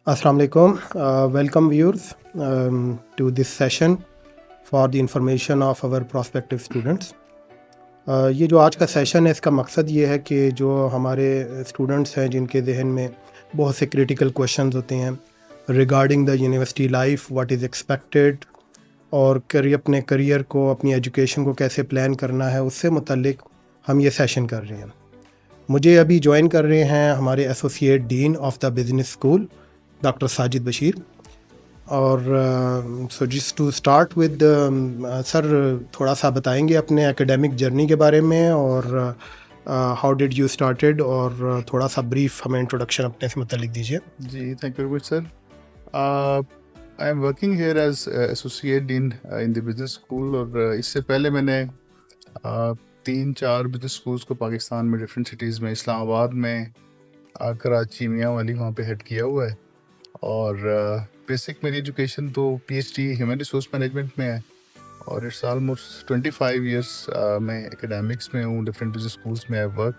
Assalamu alaikum. Welcome viewers to this session for the information of our prospective students. ये जो आज का session है इसका मकसद ये है कि जो हमारे स्टूडेंट्स हैं जिनके जहन में बहुत से क्रिटिकल क्वेश्चंस होते हैं regarding the university life, what is expected और अपने करियर को, अपनी एजुकेशन को कैसे प्लान करना है, उससे मुतल्लिक हम ये सेशन कर रहे हैं। मुझे अभी ज्वाइन कर रहे हैं हमारे associate dean of the business school doctor Sajid Bashir. और so just to start with sir, थोड़ा सा बताएंगे अपने एकेडमिक जर्नी के बारे में और हाउ डिड यू स्टार्टेड, और थोड़ा सा ब्रीफ हमें इंट्रोडक्शन अपने से मतलब लिख दीजिए। जी, thank you very much sir. I am working here as associate dean in the business school, और इससे पहले मैंने 3-4 बिजनेस स्कूल्स को पाकिस्तान में डिफरेंट सिटीज़ में, इस्लामाबाद में, कराची, मियाँ वाली, वहाँ पे हेड किया हुआ है। और बेसिक मेरी एजुकेशन तो पीएचडी ह्यूमन रिसोर्स मैनेजमेंट में है, और इट्स ऑलमोस्ट 25 इयर्स मैं एकेडमिक्स में हूँ, डिफरेंट बिजनेस स्कूल्स में आई वर्क।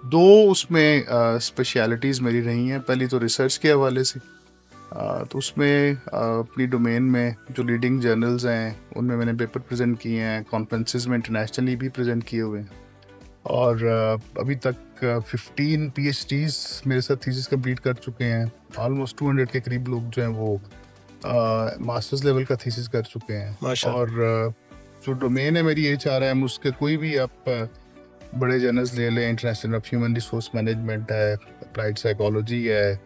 दो उसमें स्पेशलिटीज़ मेरी रही हैं। पहली तो रिसर्च के हवाले से, तो उसमें अपनी डोमेन में जो लीडिंग जर्नल्स हैं उनमें मैंने पेपर प्रेजेंट किए हैं, कॉन्फ्रेंसेस में इंटरनेशनली भी प्रेजेंट किए हुए हैं। और अभी तक 15 पीएचडीज मेरे साथ थीसिस कंप्लीट कर चुके हैं। ऑलमोस्ट 200 के करीब लोग जो हैं वो मास्टर्स लेवल का थीसिस कर चुके हैं। और जो डोमेन है मेरी HRM, उसके कोई भी आप बड़े जर्नल्स ले लें, international of human resource management है, अप्लाइड साइकोलॉजी है,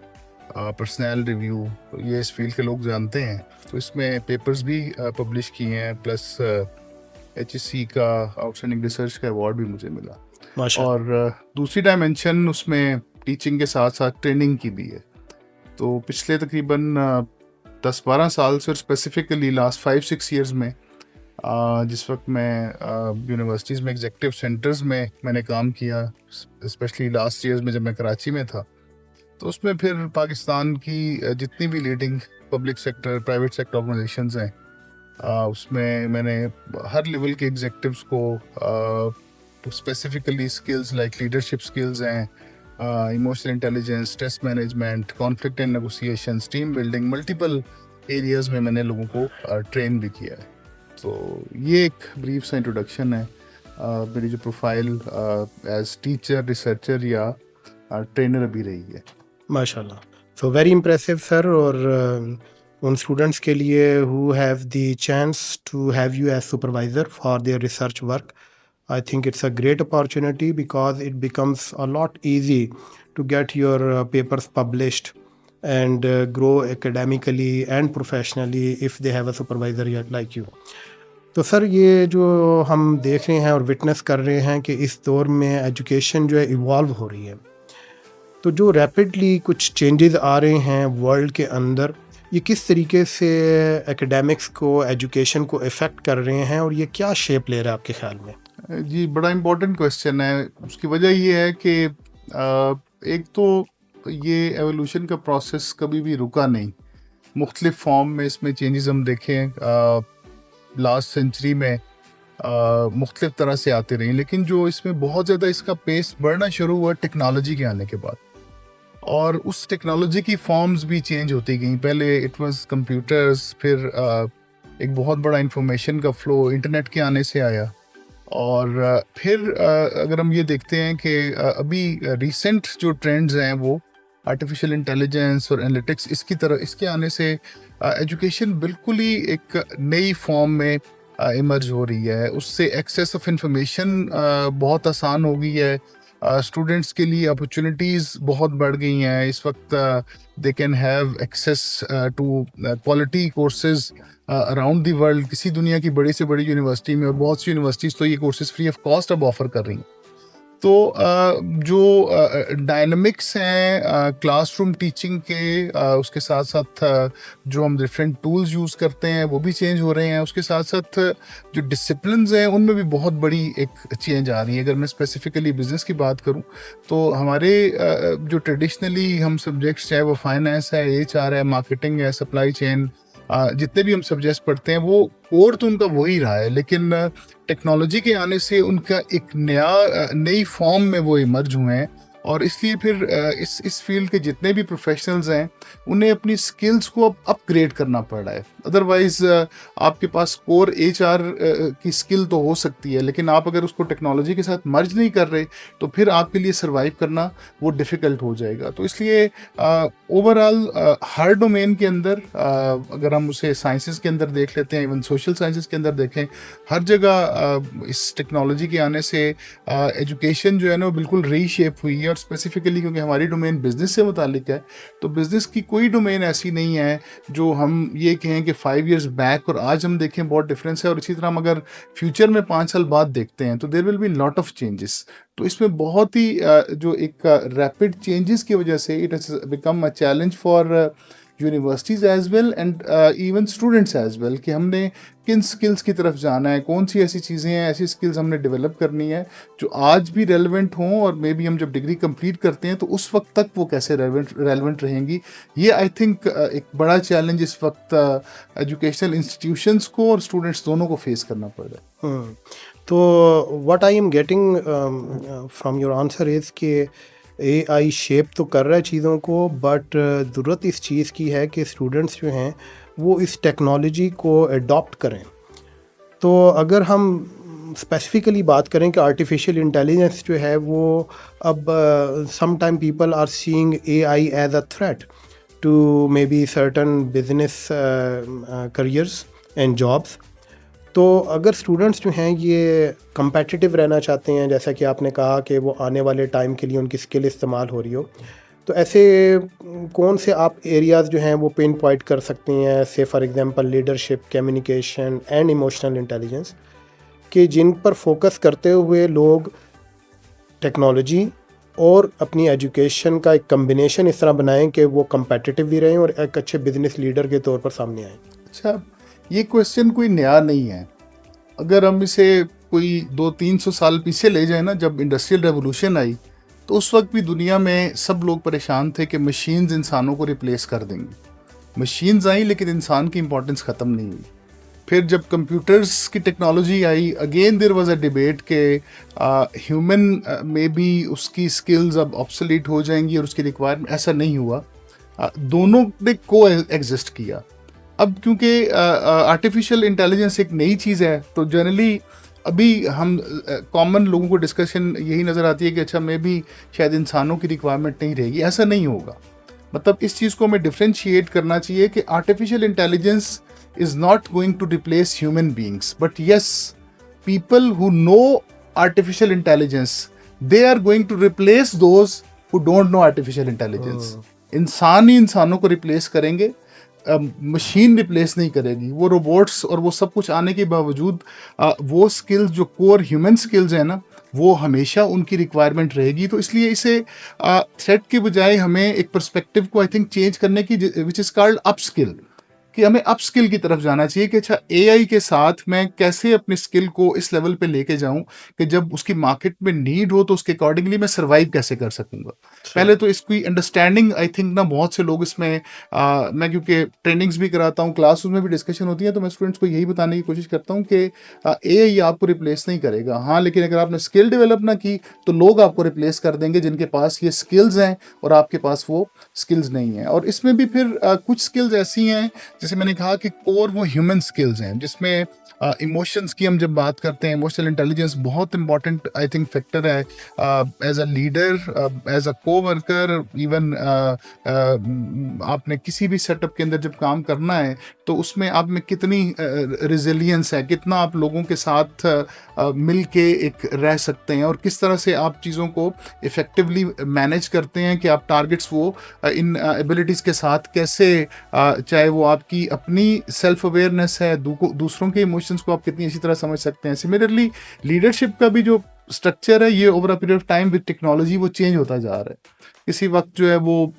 पर्सनल रिव्यू, ये इस फील्ड के लोग जानते हैं। तो इसमें पेपर्स भी पब्लिश किए हैं, प्लस HSC का आउटस्टैंडिंग रिसर्च का अवार्ड भी मुझे मिला। और दूसरी डायमेंशन उसमें टीचिंग के साथ साथ ट्रेनिंग की भी है। तो पिछले तकरीबन 10-12 साल से, और स्पेसिफिकली लास्ट 5-6 ईयर्स में, जिस वक्त मैं यूनिवर्सिटीज़ में एग्जेक्टिव सेंटर्स में मैंने काम किया, स्पेशली लास्ट ईयर्स में जब मैं कराची में था, तो उसमें फिर पाकिस्तान की जितनी भी leading public sector, private sector organisations हैं, उसमें मैंने हर लेवल के एग्जेक्टिव्स को specifically skills like leadership skills हैं, emotional intelligence, stress management, conflict and negotiations, team building, multiple areas में मैंने लोगों को ट्रेन भी किया है। तो ये एक ब्रीफ सा इंट्रोडक्शन है। मेरी जो प्रोफाइल एज टीचर, रिसर्चर या ट्रेनर अभी रही है। माशाल्लाह, सो वेरी इम्प्रेसिव सर। और उन स्टूडेंट्स के लिए who have the chance to have you as supervisor for their research work, I think it's a great opportunity because it becomes a lot easy to get your papers published and grow academically and professionally if they have a supervisor like you. तो sir, ये जो हम देख रहे हैं और witness कर रहे हैं कि इस दौर में एजुकेशन जो है इवॉल्व हो रही है, तो जो रैपिडली कुछ चेंजेस आ रहे हैं वर्ल्ड के अंदर, ये किस तरीके से एकेडमिक्स को, एजुकेशन को इफ़ेक्ट कर रहे हैं और ये क्या शेप ले रहा है आपके ख्याल में? जी, बड़ा इम्पोर्टेंट क्वेश्चन है। उसकी वजह ये है कि एक तो ये एवोल्यूशन का प्रोसेस कभी भी रुका नहीं। मुख्तलिफ फॉर्म में इसमें चेंजेस हम देखें लास्ट सेंचुरी में मुख्तलिफ तरह से आते रही, लेकिन जो इसमें बहुत ज़्यादा इसका पेस बढ़ना शुरू हुआ टेक्नोलॉजी के आने के बाद, और उस टेक्नोलॉजी की फॉर्म्स भी चेंज होती गई। पहले इट वाज कंप्यूटर्स, फिर एक बहुत बड़ा इंफॉर्मेशन का फ्लो इंटरनेट के आने से आया, और फिर अगर हम ये देखते हैं कि अभी रिसेंट जो ट्रेंड्स हैं वो आर्टिफिशियल इंटेलिजेंस और एनालिटिक्स, इसके आने से एजुकेशन बिल्कुल ही एक नई फॉर्म में इमर्ज हो रही है। उससे एक्सेस ऑफ इंफॉर्मेशन बहुत आसान हो गई है। स्टूडेंट्स के लिए अपॉर्चुनिटीज़ बहुत बढ़ गई हैं इस वक्त। They can have access to quality courses around the world, किसी दुनिया की बड़ी से बड़ी यूनिवर्सिटी में, और बहुत सी यूनिवर्सिटीज़ तो ये कोर्सेज फ्री ऑफ कॉस्ट अब ऑफर कर रही हैं। तो जो डायनामिक्स हैं क्लासरूम टीचिंग के, उसके साथ साथ जो हम डिफरेंट टूल्स यूज़ करते हैं वो भी चेंज हो रहे हैं। उसके साथ साथ जो डिसिप्लिन्स हैं उनमें भी बहुत बड़ी एक चेंज आ रही है। अगर मैं स्पेसिफिकली बिजनेस की बात करूं, तो हमारे जो ट्रेडिशनली हम सब्जेक्ट्स, चाहे वो फाइनेंस है, HR है, मार्केटिंग है, सप्लाई चेन, जितने भी हम सब्जेक्ट्स पढ़ते हैं वो कोर तो उनका वही रहा है, लेकिन टेक्नोलॉजी के आने से उनका एक नई फॉर्म में वो इमर्ज हुए हैं, और इसलिए फिर इस फील्ड के जितने भी प्रोफेशनल्स हैं उन्हें अपनी स्किल्स को अब अपग्रेड करना पड़ रहा है। अदरवाइज आपके पास कोर एचआर की स्किल तो हो सकती है, लेकिन आप अगर उसको टेक्नोलॉजी के साथ मर्ज नहीं कर रहे तो फिर आपके लिए सर्वाइव करना वो डिफ़िकल्ट हो जाएगा। तो इसलिए ओवरऑल हर डोमेन के अंदर अगर हम उसे साइंसेस के अंदर देख लेते हैं, इवन सोशल साइंसेस के अंदर देखें, हर जगह इस टेक्नोलॉजी के आने से एजुकेशन जो है ना वो बिल्कुल रीशेप हुई है। और स्पेसिफिकली क्योंकि हमारी डोमेन बिजनेस से मुतालिक है, तो बिजनेस की कोई डोमेन ऐसी नहीं है जो हम ये कहें कि 5 इयर्स बैक और आज हम देखें बहुत डिफरेंस है। और इसी तरह हम अगर फ्यूचर में 5 साल बाद देखते हैं तो there will be lot of changes. तो इसमें बहुत ही जो एक रैपिड चेंजेस की वजह से it has become a challenge for universities as well and even students as well कि हमने किन स्किल्स की तरफ जाना है, कौन सी ऐसी चीज़ें हैं, ऐसी स्किल्स हमने डेवलप करनी है जो आज भी रेलेवेंट हों, और मे बी हम जब डिग्री कंप्लीट करते हैं तो उस वक्त तक वो कैसे रेलेवेंट रहेंगी। ये आई थिंक एक बड़ा चैलेंज इस वक्त एजुकेशनल इंस्टीट्यूशंस को और स्टूडेंट्स दोनों को फेस करना पड़ रहा है। तो what I am getting from your answer is कि एआई शेप तो कर रहा है चीज़ों को, बट ज़रूरत इस चीज़ की है कि स्टूडेंट्स जो हैं वो इस टेक्नोलॉजी को अडॉप्ट करें। तो अगर हम स्पेसिफिकली बात करें कि आर्टिफिशियल इंटेलिजेंस जो है वो अब some time people are seeing AI as a threat to maybe certain business careers and jobs. तो अगर स्टूडेंट्स जो हैं ये कम्पेटिटिव रहना चाहते हैं, जैसा कि आपने कहा कि वो आने वाले टाइम के लिए उनकी स्किल इस्तेमाल हो रही हो, तो ऐसे कौन से आप एरियाज़ जो हैं वो पिन पॉइंट कर सकते हैं, से for example leadership, communication and emotional intelligence, कि जिन पर फोकस करते हुए लोग टेक्नोलॉजी और अपनी एजुकेशन का एक कम्बिनेशन इस तरह बनाएं कि वो कम्पेटिटिव भी रहें और एक अच्छे बिजनेस लीडर के तौर पर सामने आएँ? अच्छा, ये क्वेश्चन कोई नया नहीं है। अगर हम इसे कोई 200-300 साल पीछे ले जाए ना, जब इंडस्ट्रियल रेवोल्यूशन आई तो उस वक्त भी दुनिया में सब लोग परेशान थे कि मशीन्स इंसानों को रिप्लेस कर देंगी। मशीन्स आई लेकिन इंसान की इंपॉर्टेंस ख़त्म नहीं हुई। फिर जब कंप्यूटर्स की टेक्नोलॉजी आई, again there was a debate के ह्यूमन में भी उसकी स्किल्स अब ऑब्सोलीट हो जाएंगी और उसकी रिक्वायरमेंट। ऐसा नहीं हुआ, दोनों ने को एग्जिस्ट किया। अब क्योंकि आर्टिफिशियल इंटेलिजेंस एक नई चीज़ है तो जनरली अभी हम कॉमन लोगों को डिस्कशन यही नज़र आती है कि अच्छा मे भी शायद इंसानों की रिक्वायरमेंट नहीं रहेगी। ऐसा नहीं होगा। मतलब इस चीज़ को हमें डिफ्रेंशिएट करना चाहिए कि artificial intelligence is not going to replace human beings, but yes people who know artificial intelligence they are going to replace those who don't know artificial intelligence. इंसान ही इंसानों को रिप्लेस करेंगे, मशीन रिप्लेस नहीं करेगी। वो रोबोट्स और वो सब कुछ आने के बावजूद वो स्किल्स जो कोर ह्यूमन स्किल्स हैं ना, वो हमेशा उनकी रिक्वायरमेंट रहेगी। तो इसलिए इसे थ्रेट के बजाय हमें एक पर्सपेक्टिव को आई थिंक चेंज करने की, which is called up skill, कि हमें अप स्किल की तरफ जाना चाहिए कि अच्छा एआई के साथ मैं कैसे अपनी स्किल को इस लेवल पे लेके जाऊं कि जब उसकी मार्केट में नीड हो तो उसके अकॉर्डिंगली मैं सर्वाइव कैसे कर सकूंगा। पहले तो इसकी अंडरस्टैंडिंग आई थिंक ना बहुत से लोग इसमें मैं क्योंकि ट्रेनिंग्स भी कराता हूँ, क्लासरूम में भी डिस्कशन होती है, तो मैं स्टूडेंट्स को यही बताने की कोशिश करता हूँ कि एआई आपको रिप्लेस नहीं करेगा। हाँ, लेकिन अगर आपने स्किल डेवलप ना की तो लोग आपको रिप्लेस कर देंगे जिनके पास ये स्किल्स हैं और आपके पास वो स्किल्स नहीं हैं। और इसमें भी फिर कुछ स्किल्स ऐसी हैं, जैसे मैंने कहा कि कोर वो ह्यूमन स्किल्स हैं, जिसमें इमोशंस की हम जब बात करते हैं, इमोशनल इंटेलिजेंस बहुत इंपॉर्टेंट आई थिंक फैक्टर है as a leader, as a coworker. Even आपने किसी भी सेटअप के अंदर जब काम करना है तो उसमें आप में कितनी रिजिलियंस है, कितना आप लोगों के साथ मिल के एक रह सकते हैं और किस तरह से आप चीज़ों को इफ़ेक्टिवली मैनेज करते हैं कि आप टारगेट्स वो इन एबिलिटीज़ के साथ कैसे, चाहे वो आपकी अपनी सेल्फ अवेयरनेस है, दूसरों के इमोशंस को आप कितनी अच्छी तरह समझ सकते हैं। सिमिलरली लीडरशिप का भी जो स्ट्रक्चर है, ये over a period of time with technology वो चेंज होता जा रहा है। किसी वक्त जो है वो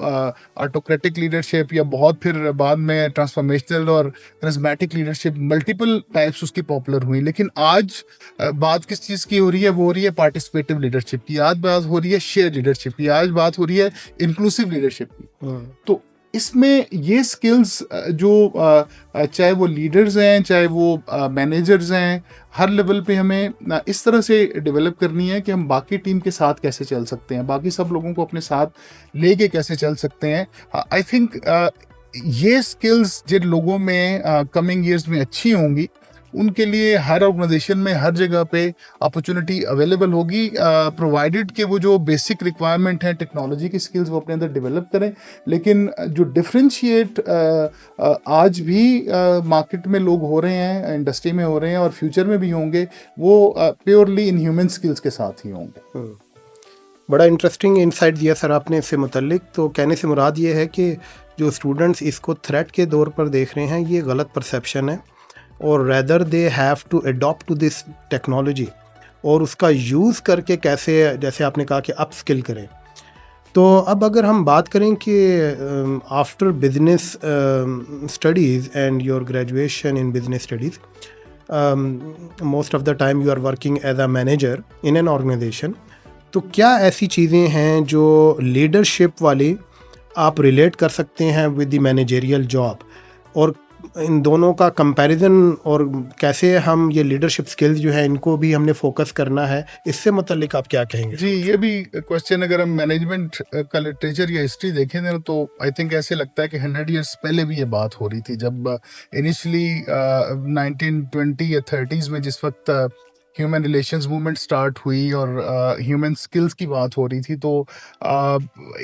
ऑटोक्रेटिक लीडरशिप या बहुत फिर बाद में ट्रांसफॉर्मेशनल और करिस्मेटिक लीडरशिप, मल्टीपल टाइप्स उसकी पॉपुलर हुई। लेकिन आज बात किस चीज़ की हो रही है? वो हो रही है पार्टिसिपेटिव लीडरशिप की, आज बात हो रही है शेयर लीडरशिप की, आज बात हो रही है इंक्लूसिव लीडरशिप की। तो इसमें ये स्किल्स चाहे वो लीडर्स हैं, चाहे वो मैनेजर्स हैं, हर लेवल पे हमें इस तरह से डेवलप करनी है कि हम बाकी टीम के साथ कैसे चल सकते हैं, बाकी सब लोगों को अपने साथ लेके कैसे चल सकते हैं। आई थिंक ये स्किल्स जिन लोगों में कमिंग ईयर्स में अच्छी होंगी, उनके लिए हर ऑर्गेनाइजेशन में हर जगह पे अपॉर्चुनिटी अवेलेबल होगी, प्रोवाइडेड कि वो जो बेसिक रिक्वायरमेंट है टेक्नोलॉजी की स्किल्स वो अपने अंदर डेवलप करें। लेकिन जो डिफरेंशिएट आज भी मार्केट में लोग हो रहे हैं, इंडस्ट्री में हो रहे हैं और फ्यूचर में भी होंगे, वो प्योरली इन ह्यूमन स्किल्स के साथ ही होंगे। बड़ा इंटरेस्टिंग इंसाइट दिया सर आपने इससे मुतल्लिक। तो कहने से मुराद ये है कि जो स्टूडेंट्स इसको थ्रेट के तौर पर देख रहे हैं, ये गलत परसेप्शन है, और rather they have to adopt to this technology और उसका यूज़ करके कैसे, जैसे आपने कहा कि अप स्किल करें। तो अब अगर हम बात करें कि after business studies and your graduation in business studies, most of the time you are working as a manager in an organization, तो क्या ऐसी चीज़ें हैं जो लीडरशिप वाली आप रिलेट कर सकते हैं विद द मैनेजरियल जॉब, और इन दोनों का कंपैरिजन, और कैसे हम ये लीडरशिप स्किल्स जो है इनको भी हमने फोकस करना है, इससे मुतल्लिक आप क्या कहेंगे? जी, ये भी क्वेश्चन अगर हम मैनेजमेंट का लिटरेचर या हिस्ट्री देखें ना, तो आई थिंक ऐसे लगता है कि 100 ईयर्स पहले भी ये बात हो रही थी, जब इनिशियली 1920 या 30s में जिस वक्त ह्यूमन रिलेशंस मूवमेंट स्टार्ट हुई और ह्यूमन स्किल्स की बात हो रही थी, तो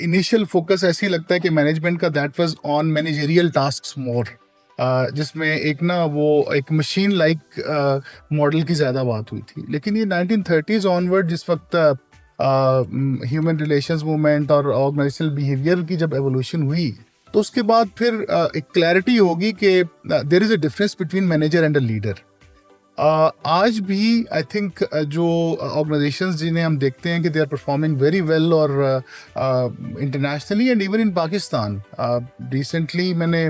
इनिशियल फोकस ऐसे ही लगता है कि मैनेजमेंट का that was on managerial tasks more, जिसमें एक ना वो एक मशीन लाइक मॉडल की ज़्यादा बात हुई थी। लेकिन ये 1930s ऑनवर्ड जिस वक्त ह्यूमन रिलेशंस मूवमेंट और ऑर्गेनाइजेशनल बिहेवियर की जब एवोल्यूशन हुई, तो उसके बाद फिर एक क्लैरिटी होगी कि there is a difference between manager and a leader. आज भी आई थिंक जो ऑर्गेनाइजेशंस जिन्हें हम देखते हैं कि they are performing very well और internationally and even in Pakistan, recently मैंने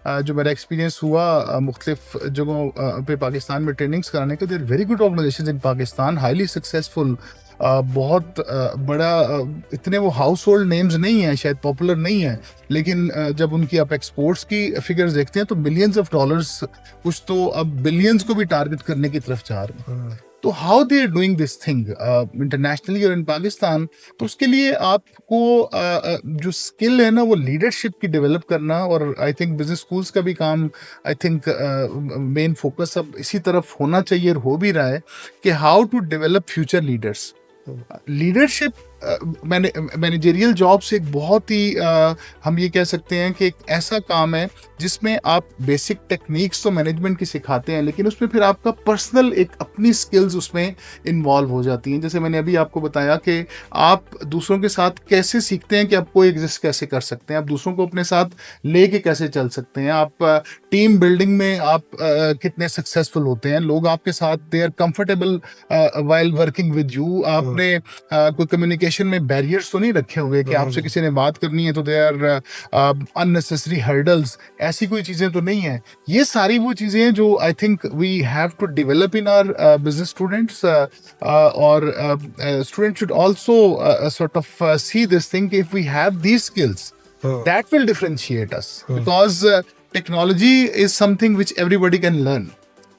जो मेरा एक्सपीरियंस हुआ मुख्तलिफ जगहों पे पाकिस्तान में ट्रेनिंग्स कराने के, there very good organisations in Pakistan, highly successful, बहुत बड़ा, इतने वो हाउस होल्ड नेम्स नहीं हैं, शायद पॉपुलर नहीं है, लेकिन जब उनकी आप एक्सपोर्ट्स की फिगर्स देखते हैं तो मिलियंस ऑफ डॉलर्स, कुछ तो अब बिलियंस को भी टारगेट करने की तरफ जा रहे हैं। तो how they are doing this thing internationally और इन पाकिस्तान, तो उसके लिए आपको जो स्किल है ना वो लीडरशिप की डेवलप करना, और आई थिंक बिजनेस स्कूल्स का भी काम, आई थिंक मेन फोकस अब इसी तरफ होना चाहिए और हो भी रहा है कि how to develop future leaders. Leadership managerial jobs एक बहुत ही हम ये कह सकते हैं कि एक ऐसा काम है जिसमें आप बेसिक टेक्निक्स तो मैनेजमेंट की सिखाते हैं, लेकिन उसमें फिर आपका पर्सनल एक अपनी स्किल्स उसमें इन्वॉल्व हो जाती हैं। जैसे मैंने अभी आपको बताया कि आप दूसरों के साथ कैसे सीखते हैं कि आप को एग्जिस्ट कैसे कर सकते हैं, आप दूसरों को अपने साथ लेके कैसे चल सकते हैं, आप टीम बिल्डिंग में आप कितने सक्सेसफुल होते हैं, लोग आपके साथ they are comfortable while working with you, आपने कोई कम्युनिकेशन में बैरियर्स तो नहीं रखे हुए कि आपसे किसी ने बात करनी है तो दे आर अननेसेसरी हर्डल्स, ऐसी कोई चीज़ें तो नहीं है। ये सारी वो चीज़ें हैं जो I think we have to develop in our business students, और students should also sort of see this thing, if we have these skills that will differentiate us, because technology is something which everybody can learn.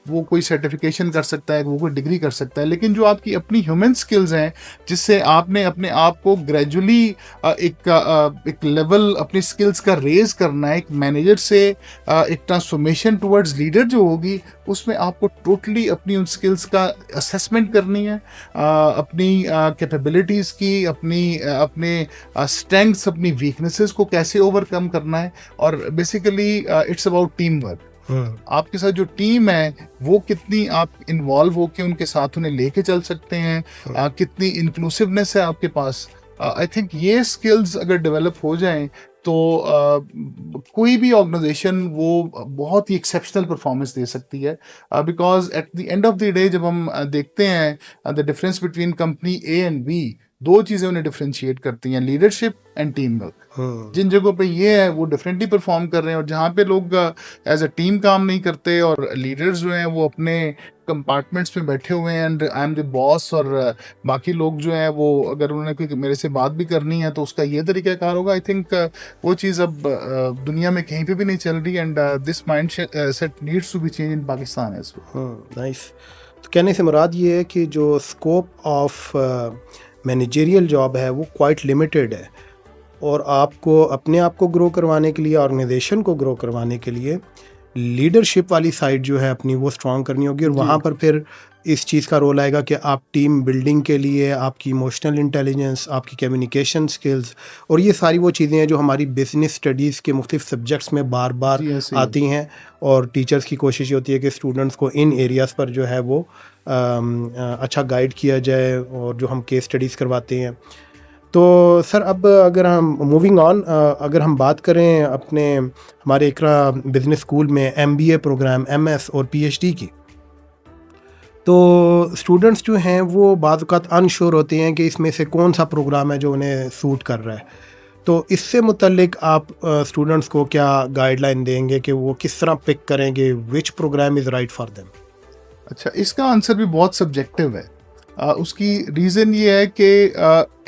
वो कोई certification कर सकता है, वो कोई degree कर सकता है, लेकिन जो आपकी अपनी ह्यूमन स्किल्स हैं जिससे आपने अपने आप को ग्रेजुअली एक लेवल अपनी स्किल्स का रेज करना है, एक मैनेजर से एक ट्रांसफॉर्मेशन टुवर्ड्स लीडर जो होगी, उसमें आपको टोटली अपनी उन स्किल्स का असेसमेंट करनी है, अपनी कैपेबिलिटीज़ की, अपने स्ट्रेंथ्स, अपनी वीकनेसेस को कैसे ओवरकम करना है, और basically it's about team work. आपके साथ जो टीम है वो कितनी आप इन्वॉल्व होके उनके साथ उन्हें लेके चल सकते हैं, कितनी इंक्लूसिवनेस है आपके पास। आई थिंक ये स्किल्स अगर डेवलप हो जाएं तो कोई भी ऑर्गेनाइजेशन वो बहुत ही एक्सेप्शनल परफॉर्मेंस दे सकती है, because at the end of the day जब हम देखते हैं the difference between company A and B, दो चीज़ें उन्हें डिफरेंशिएट करती हैं, लीडरशिप एंड टीम वर्क। जिन जगहों पे ये है वो डिफरेंटली परफॉर्म कर रहे हैं, और जहाँ पे लोग एज अ टीम काम नहीं करते और लीडर्स जो हैं वो अपने कंपार्टमेंट्स में बैठे हुए हैं and I am the boss, और बाकी लोग जो हैं वो अगर उन्होंने कोई मेरे से बात भी करनी है तो उसका ये तरीक़ाकार होगा। आई थिंक वो चीज़ अब दुनिया में कहीं पे भी नहीं चल रही, and this mind set needs to be change in Pakistan as well. Nice. तो कहने से मुराद ये है कि जो स्कोप ऑफ मैनेजरियल जॉब है वो क्वाइट लिमिटेड है, और आपको अपने आप को ग्रो करवाने के लिए, ऑर्गेनाइजेशन को ग्रो करवाने के लिए लीडरशिप वाली साइड जो है अपनी वो स्ट्रॉन्ग करनी होगी, और वहाँ पर फिर इस चीज़ का रोल आएगा कि आप टीम बिल्डिंग के लिए आपकी इमोशनल इंटेलिजेंस, आपकी कम्युनिकेशन स्किल्स, और ये सारी वो चीज़ें हैं जो हमारी बिजनेस स्टडीज़ के मुख्तलिफ सब्जेक्ट्स में बार बार आती हैं, और टीचर्स की कोशिश होती है कि स्टूडेंट्स को इन एरियाज़ पर जो है वो अच्छा गाइड किया जाए, और जो हम केस स्टडीज़ करवाते हैं। तो सर अब अगर हम मूविंग ऑन, अगर हम बात करें अपने हमारे इकरा बिज़नेस स्कूल में MBA प्रोग्राम, MS और PhD की, तो स्टूडेंट्स जो हैं वो बाज़ औक़ात अनश्योर होते हैं कि इसमें से कौन सा प्रोग्राम है जो उन्हें सूट कर रहा है। तो इससे मुतल्लिक आप स्टूडेंट्स को क्या गाइडलाइन देंगे कि वो किस तरह पिक करेंगे विच programme is right for them? अच्छा, इसका आंसर भी बहुत सब्जेक्टिव है। उसकी रीज़न ये है कि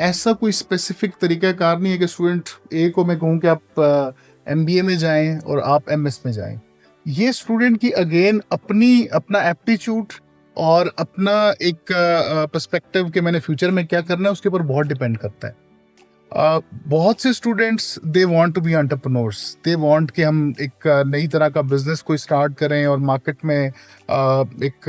ऐसा कोई स्पेसिफिक तरीक़ाकार नहीं है कि स्टूडेंट ए को मैं कहूँ कि आप MBA में जाएं और आप MS में जाएं। ये स्टूडेंट की अगेन अपना एप्टीट्यूड और अपना एक पर्सपेक्टिव कि मैंने फ्यूचर में क्या करना है उसके ऊपर बहुत डिपेंड करता है। बहुत से students they want to be entrepreneurs, they want कि हम एक नई तरह का बिजनेस कोई स्टार्ट करें और मार्केट में एक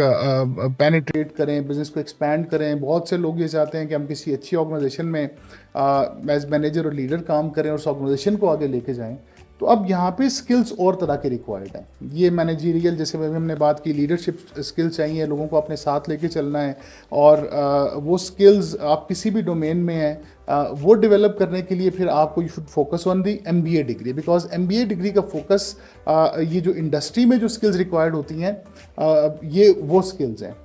पेनिट्रेट करें, बिजनेस को एक्सपैंड करें। बहुत से लोग ये चाहते हैं कि हम किसी अच्छी ऑर्गेनाइजेशन में एज मैनेजर और लीडर काम करें और उस ऑर्गेनाइजेशन को आगे लेके जाएं। तो अब यहाँ पे स्किल्स और तरह के रिक्वायर्ड हैं। ये मैनेजरियल, जैसे हमने बात की, लीडरशिप स्किल्स चाहिए, लोगों को अपने साथ लेके चलना है, और वो स्किल्स आप किसी भी डोमेन में हैं वो डेवलप करने के लिए फिर आपको you should focus on the MBA degree, because MBA degree का फोकस ये जो इंडस्ट्री में जो स्किल्स रिक्वायर्ड होती हैं ये वो स्किल्स हैं।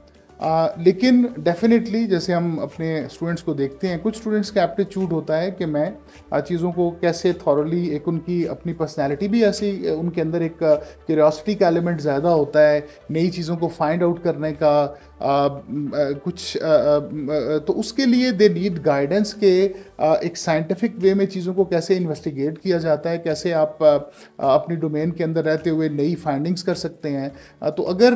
लेकिन डेफिनेटली जैसे हम अपने स्टूडेंट्स को देखते हैं, कुछ स्टूडेंट्स का एप्टीट्यूड होता है कि मैं चीज़ों को कैसे थॉरली, एक उनकी अपनी पर्सनैलिटी भी ऐसी, उनके अंदर एक क्यूरियोसिटी का एलिमेंट ज़्यादा होता है, नई चीज़ों को फाइंड आउट करने का तो उसके लिए दे नीड गाइडेंस के एक साइंटिफिक वे में चीज़ों को कैसे इन्वेस्टिगेट किया जाता है, कैसे आप अपनी डोमेन के अंदर रहते हुए नई फाइंडिंग्स कर सकते हैं। तो अगर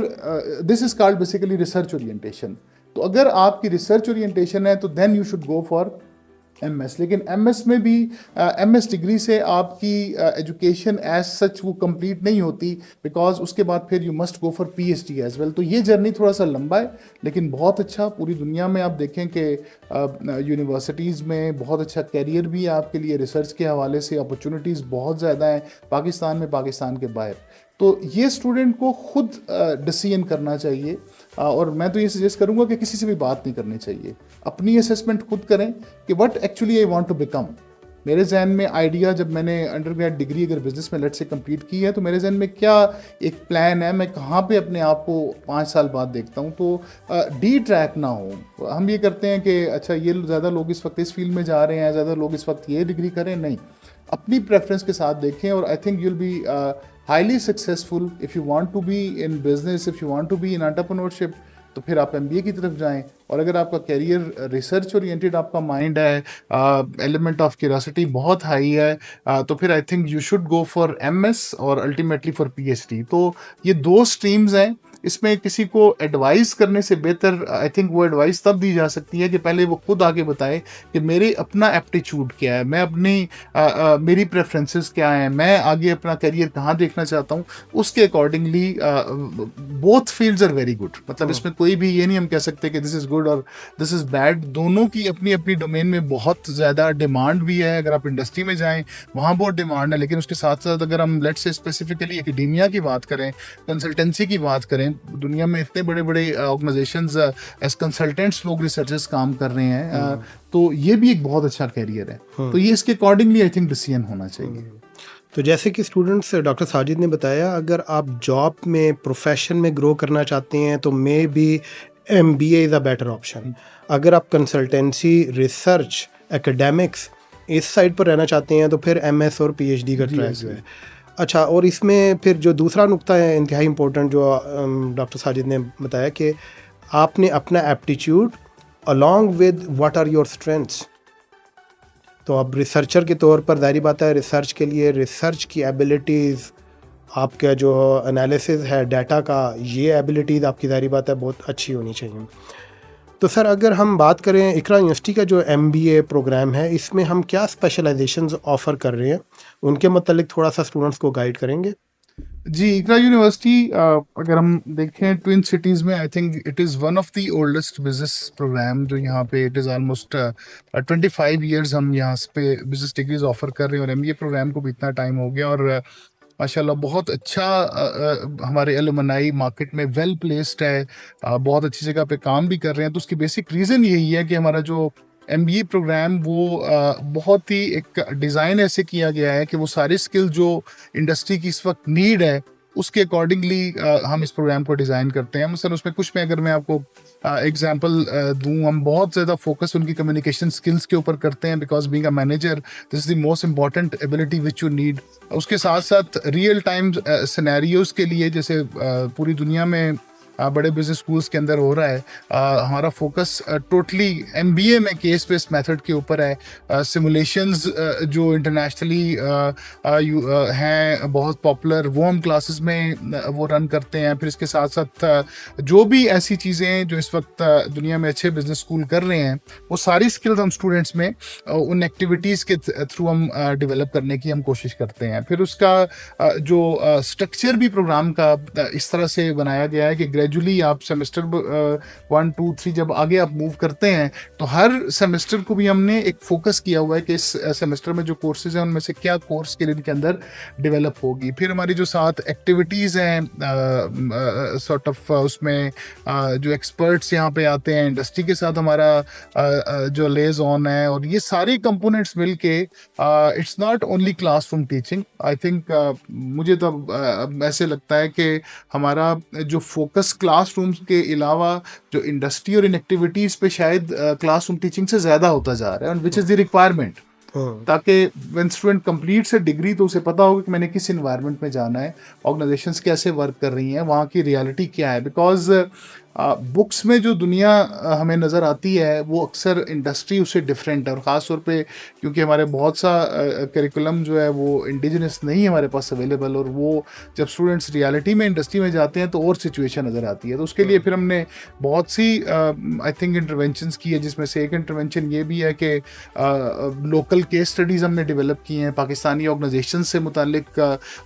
this is called basically research orientation. तो अगर आपकी रिसर्च ओरिएंटेशन है तो then you should go for MS। लेकिन MS में भी MS डिग्री से आपकी एजुकेशन एज सच वो कंप्लीट नहीं होती, बिकॉज उसके बाद फिर you must go for PhD as well. तो ये जर्नी थोड़ा सा लंबा है लेकिन बहुत अच्छा। पूरी दुनिया में आप देखें कि यूनिवर्सिटीज़ में बहुत अच्छा कैरियर भी है आपके लिए, रिसर्च के हवाले से अपॉर्चुनिटीज़ बहुत ज़्यादा हैं पाकिस्तान में, पाकिस्तान के बाहर। तो ये स्टूडेंट को खुद डिसीजन करना चाहिए, और मैं तो ये सजेस्ट करूँगा कि किसी से भी बात नहीं करनी चाहिए, अपनी असेसमेंट खुद करें कि what actually I want to become. मेरे जहन में आइडिया, जब मैंने अंडरग्रेड डिग्री अगर बिजनेस में लेट से कंप्लीट की है, तो मेरे जहन में क्या एक प्लान है, मैं कहाँ पे अपने आप को 5 साल बाद देखता हूँ। तो डी ट्रैक ना हो। हम ये करते हैं कि अच्छा ये ज़्यादा लोग इस वक्त इस फील्ड में जा रहे हैं, ज़्यादा लोग इस वक्त ये डिग्री करें, नहीं, अपनी प्रेफरेंस के साथ देखें। और I think you'll be highly successful if you want to be in business, if you want to be in entrepreneurship, तो फिर आप MBA की तरफ जाएं। और अगर आपका कैरियर रिसर्च ओरिएंटेड आपका माइंड है, एलिमेंट ऑफ क्यूरियोसिटी बहुत हाई है, तो फिर I think you should go for MS और अल्टीमेटली फॉर PhD। तो ये 2 स्ट्रीम्स हैं। इसमें किसी को एडवाइस करने से बेहतर आई थिंक वो एडवाइस तब दी जा सकती है कि पहले वो खुद आके बताए कि मेरे अपना एप्टीट्यूड क्या है, मैं अपनी मेरी प्रेफरेंसेस क्या हैं, मैं आगे अपना करियर कहाँ देखना चाहता हूँ, उसके accordingly both fields are very good. मतलब इसमें कोई भी ये नहीं हम कह सकते कि दिस इज़ गुड और दिस इज़ बैड। दोनों की अपनी अपनी डोमेन में बहुत ज़्यादा डिमांड भी है। अगर आप इंडस्ट्री में जाएँ वहाँ बहुत डिमांड है, लेकिन उसके साथ साथ अगर हम लेट्स से स्पेसिफिकली एकेडेमिया की बात करें, कंसल्टेंसी की बात करें, दुनिया में इतने बड़े बड़े ऑर्गेनाइजेशंस एज कंसल्टेंट्स लोग रिसर्चर्स काम कर रहे हैं, तो ये भी एक बहुत अच्छा कैरियर है। तो ये इसके अकॉर्डिंगली आई थिंक डिसीजन होना चाहिए। तो जैसे कि स्टूडेंट्स डॉक्टर साजिद ने बताया, अगर आप जॉब में, प्रोफेशन में ग्रो करना चाहते हैं तो may be MBA is a better option. अगर आप कंसल्टेंसी, रिसर्च, एकेडमिक्स इस साइड पर रहना चाहते हैं तो फिर MS और PhD का ट्रैक जो है। अच्छा, और इसमें फिर जो दूसरा नुक्ता है इंतहाई इम्पोर्टेंट जो डॉक्टर साजिद ने बताया कि आपने अपना aptitude along with what are your strengths. तो अब रिसर्चर के तौर पर ज़ाहिर बात है रिसर्च के लिए रिसर्च की एबिलिटीज़, आपका जो एनालिसिस है डाटा का, ये एबिलिटीज़ आपकी ज़ाहिर बात है बहुत अच्छी होनी चाहिए। तो सर अगर हम बात करें इकरा यूनिवर्सिटी का जो MBA प्रोग्राम है, इसमें हम क्या स्पेशलाइजेशंस ऑफ़र कर रहे हैं, उनके मतलब थोड़ा सा स्टूडेंट्स को गाइड करेंगे। जी, इकरा यूनिवर्सिटी अगर हम देखें ट्विन सिटीज़ में, I think it is one of the oldest business program जो यहाँ पे इट इज़ ऑलमोस्ट 25 ईयर्स हम यहाँ पे बिजनेस डिग्रीज ऑफर कर रहे हैं, और MBA प्रोग्राम को भी इतना टाइम हो गया, और माशाल्लाह बहुत अच्छा हमारे एलुमनाई मार्केट में वेल प्लेस्ड है, बहुत अच्छी जगह पे काम भी कर रहे हैं। तो उसकी बेसिक रीज़न यही है कि हमारा जो MBA प्रोग्राम वो बहुत ही एक डिज़ाइन ऐसे किया गया है कि वो सारी स्किल जो इंडस्ट्री की इस वक्त नीड है उसके अकॉर्डिंगली हम इस प्रोग्राम को डिज़ाइन करते हैं। मसलन उसमें कुछ में अगर मैं आपको एग्जांपल दूं, हम बहुत ज़्यादा फोकस उनकी कम्युनिकेशन स्किल्स के ऊपर करते हैं, because being a manager this is the most important ability which you need. उसके साथ साथ रियल टाइम सिनेरियोज के लिए, जैसे पूरी दुनिया में बड़े बिजनेस स्कूल्स के अंदर हो रहा है, हमारा फोकस टोटली MBA में केस बेस्ड मेथड के ऊपर है। सिमुलेशंस जो इंटरनेशनली हैं बहुत पॉपुलर, वो हम क्लासेस में वो रन करते हैं। फिर इसके साथ साथ जो भी ऐसी चीज़ें जो इस वक्त दुनिया में अच्छे बिजनेस स्कूल कर रहे हैं, वो सारी स्किल्स हम स्टूडेंट्स में उन एक्टिविटीज़ के थ्रू हम डेवलप करने की हम कोशिश करते हैं। फिर उसका जो स्ट्रक्चर भी प्रोग्राम का इस तरह से बनाया गया है कि ग्रेजुअली आप सेमेस्टर 1, 2, 3 जब आगे आप मूव करते हैं तो हर सेमेस्टर को भी हमने एक फोकस किया हुआ है कि इस सेमेस्टर में जो कोर्सेज हैं उनमें से क्या कोर्स के के अंदर डेवलप होगी। फिर हमारी जो साथ एक्टिविटीज़ हैं सॉर्ट ऑफ उसमें जो एक्सपर्ट्स यहाँ पे आते हैं, इंडस्ट्री के साथ हमारा जो लेज ऑन है, और ये सारे कंपोनेंट्स मिलके it's not only classroom teaching. I think मुझे तो ऐसे लगता है कि हमारा जो फोकस क्लासरूम्स के अलावा जो इंडस्ट्री और इन एक्टिविटीज़ पे शायद क्लासरूम टीचिंग से ज़्यादा होता जा रहा है, विच इज़ द रिक्वायरमेंट, ताकि व्हेन स्टूडेंट कंप्लीट से डिग्री तो उसे पता होगा कि मैंने किस इन्वायरमेंट में जाना है, ऑर्गेनाइजेशंस कैसे वर्क कर रही हैं, वहाँ की रियलिटी क्या है। बिकॉज बुक्स में जो दुनिया हमें नज़र आती है वो अक्सर इंडस्ट्री उससे डिफरेंट है, और ख़ास तौर पे क्योंकि हमारे बहुत सा करिकुलम जो है वो इंडिजिनस नहीं है हमारे पास अवेलेबल, और वो जब स्टूडेंट्स रियलिटी में इंडस्ट्री में जाते हैं तो और सिचुएशन नज़र आती है। तो उसके लिए फिर हमने बहुत सी आई थिंक इंटरवेंशंस की है, जिसमें से एक इंटरवेंशन ये भी है कि लोकल केस स्टडीज़ हमने डेवलप की हैं पाकिस्तानी ऑर्गेनाइजेशन से मुतालिक,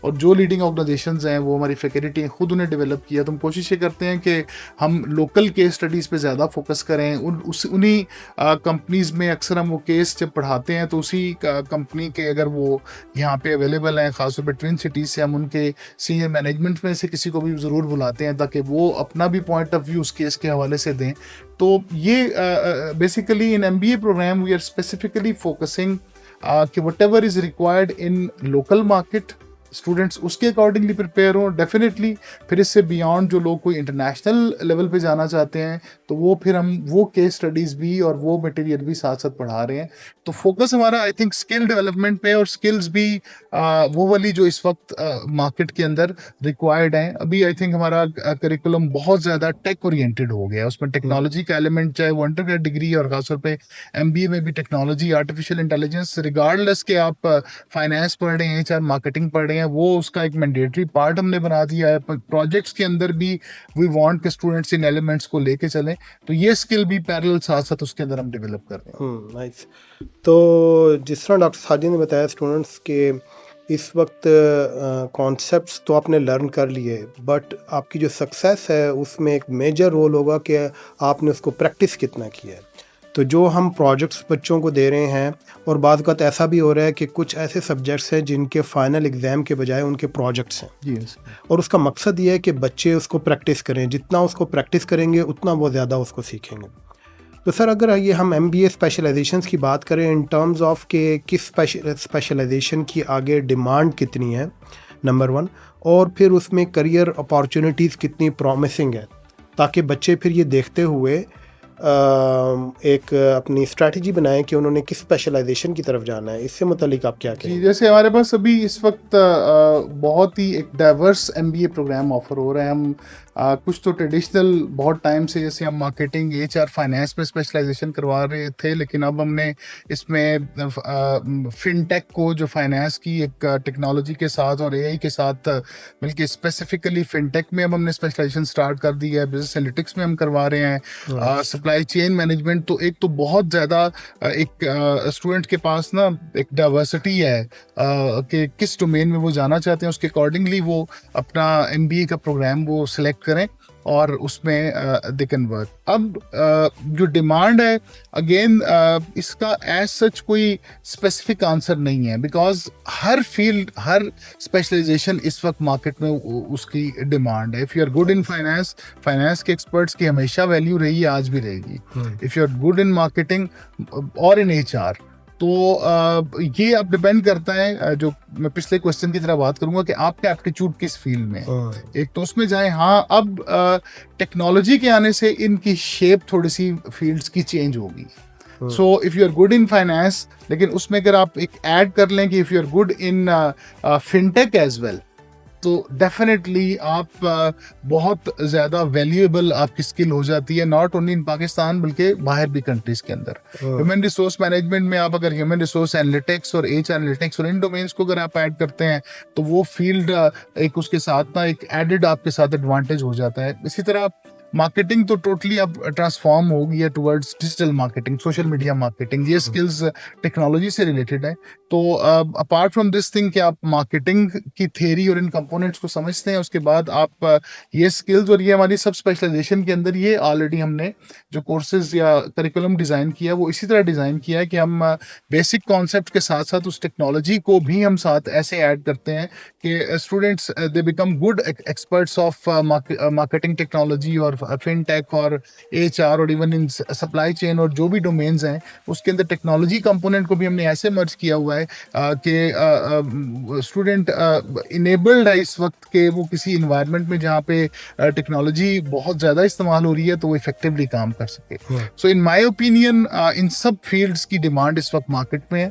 और जो लीडिंग ऑर्गेनाइजेशंस हैं वो हमारी फैकल्टी खुद उन्हें डेवलप किया। तो हम कोशिश ये करते हैं कि हम लोकल केस स्टडीज़ पे ज़्यादा फोकस करें। उन्हीं कंपनीज़ में अक्सर हम वो केस जब पढ़ाते हैं तो उसी कंपनी के अगर वो यहाँ पे अवेलेबल हैं, ख़ासतौर पे ट्विन सिटीज़ से, हम उनके सीनियर मैनेजमेंट में से किसी को भी ज़रूर बुलाते हैं ताकि वो अपना भी पॉइंट ऑफ व्यू उस केस के हवाले से दें। तो ये basically in MBA programme we are specifically focusing कि whatever is required in local market, students उसके अकॉर्डिंगली प्रिपेयर हों डेफिनेटली। फिर इससे बियॉन्ड जो लोग कोई इंटरनेशनल लेवल पे जाना चाहते हैं तो वो फिर हम वो केस स्टडीज़ भी और वो मटेरियल भी साथ साथ पढ़ा रहे हैं। तो फोकस हमारा आई थिंक स्किल डेवलपमेंट पे, और स्किल्स भी वो वाली जो इस वक्त मार्केट के अंदर रिक्वायर्ड हैं। अभी आई थिंक हमारा करिकुलम बहुत ज़्यादा टेक ओरिएंटेड हो गया है, उसमें टेक्नोलॉजी का एलिमेंट, चाहे वो अंडर ग्रेड डिग्री और ख़ासतौर पे MBA में भी टेक्नोलॉजी, आर्टिफिशियल इंटेलिजेंस, रिगार्डलेस के आप फाइनेंस पढ़ रहे हैं चाहे मार्केटिंग पढ़ रहे हैं, वो उसका एक मैंडेटरी पार्ट हमने बना दिया है। प्रोजेक्ट्स के अंदर भी वी वांट के स्टूडेंट्स इन एलिमेंट्स को लेके चलें, तो ये स्किल भी पैरेलल साथ साथ उसके अंदर हम डेवलप कर रहे हैं। नाइस। तो जिस तरह डॉक्टर साजिद ने बताया स्टूडेंट्स के इस वक्त कॉन्सेप्ट्स तो आपने लर्न कर लिए, बट आपकी जो सक्सेस है उसमें एक मेजर रोल होगा कि आपने उसको प्रैक्टिस कितना किया है। तो जो हम प्रोजेक्ट्स बच्चों को दे रहे हैं, और बाद वक्त ऐसा भी हो रहा है कि कुछ ऐसे सब्जेक्ट्स हैं जिनके फाइनल एग्ज़ाम के बजाय उनके प्रोजेक्ट्स हैं, यस, और उसका मकसद ये है कि बच्चे उसको प्रैक्टिस करें, जितना उसको प्रैक्टिस करेंगे उतना वो ज़्यादा उसको सीखेंगे। तो सर अगर ये हम MBA स्पेशलाइजेशंस की बात करें इन टर्म्स ऑफ के किस स्पेशलाइजेशन की आगे डिमांड कितनी है, नंबर 1, और फिर उसमें करियर अपॉर्चुनिटीज़ कितनी प्रॉमिसिंग है, ताकि बच्चे फिर ये देखते हुए एक अपनी स्ट्रैटेजी बनाएं कि उन्होंने किस स्पेशलाइजेशन की तरफ जाना है। इससे मुतालिक आप क्या जी, कहेंगे? जैसे हमारे पास अभी इस वक्त बहुत ही एक डाइवर्स एमबीए प्रोग्राम ऑफर हो रहे हैं। हम कुछ तो ट्रेडिशनल बहुत टाइम से, जैसे हम मार्केटिंग, एचआर, फाइनेंस में स्पेशलाइजेशन करवा रहे थे, लेकिन अब हमने इसमें फिनटेक को, जो फाइनेंस की एक टेक्नोलॉजी के साथ और एआई के साथ मिलके स्पेसिफिकली फिनटेक में अब हमने स्पेशलाइजेशन स्टार्ट कर दी है। बिजनेस एनालिटिक्स में हम करवा रहे हैं। सप्लाई चेन मैनेजमेंट, तो एक तो बहुत ज़्यादा एक स्टूडेंट के पास ना एक डाइवर्सिटी है कि किस डोमेन में वो जाना चाहते हैं, उसके अकॉर्डिंगली वो अपना एमबीए का प्रोग्राम वो सिलेक्ट करें और उसमें दे कैन वर्क। अब जो डिमांड है, अगेन इसका एज सच कोई स्पेसिफिक आंसर नहीं है, बिकॉज हर फील्ड, हर स्पेशलाइजेशन इस वक्त मार्केट में उसकी डिमांड है। If you are good in finance, finance के एक्सपर्ट्स की हमेशा वैल्यू रही है, आज भी रहेगी। If you are good in marketing और इन एचआर, तो ये अब डिपेंड करता है, जो मैं पिछले क्वेश्चन की तरह बात करूंगा कि आपका एप्टीट्यूड किस फील्ड में है। एक तो उसमें जाए। हाँ, अब टेक्नोलॉजी के आने से इनकी शेप थोड़ी सी फील्ड्स की चेंज होगी। So if you are good in finance, लेकिन उसमें अगर आप एक ऐड कर लें कि if you are good in fintech as well, तो डेफिनेटली आप बहुत ज़्यादा वैल्यूएबल आपकी स्किल हो जाती है, नॉट ओनली इन पाकिस्तान बल्कि बाहर भी कंट्रीज के अंदर। ह्यूमन रिसोर्स मैनेजमेंट में आप अगर ह्यूमन रिसोर्स एनालिटिक्स और एच एनालिटिक्स और इन डोमेन्स को अगर आप ऐड करते हैं, तो वो फील्ड एक उसके साथ ना एक एडेड आपके साथ एडवांटेज हो जाता है। इसी तरह मार्केटिंग तो टोटली अब ट्रांसफॉर्म हो गई है towards digital marketing, social media marketing. ये स्किल्स टेक्नोलॉजी से रिलेटेड है। तो अपार्ट फ्रॉम दिस थिंग कि आप मार्केटिंग की थ्योरी और इन कंपोनेंट्स को समझते हैं, उसके बाद आप ये स्किल्स और ये हमारी सब स्पेशलाइजेशन के अंदर ये ऑलरेडी हमने जो कोर्सेज या करिकुलम डिज़ाइन किया, वो इसी तरह डिज़ाइन किया है कि हम बेसिक कॉन्सेप्ट के साथ साथ उस टेक्नोलॉजी को भी हम साथ ऐसे ऐड करते हैं कि students they become good experts of marketing technology और फिनटेक और एचआर और इवन इन सप्लाई चेन और जो भी डोमेन्स हैं, उसके अंदर टेक्नोलॉजी कंपोनेंट को भी हमने ऐसे मर्ज किया हुआ है कि स्टूडेंट इनेबल्ड है इस वक्त के वो किसी इन्वायरमेंट में जहाँ पे टेक्नोलॉजी बहुत ज़्यादा इस्तेमाल हो रही है, तो वो इफेक्टिवली काम कर सके। सो इन माय ओपिनियन इन सब फील्ड्स की डिमांड इस वक्त मार्केट में है।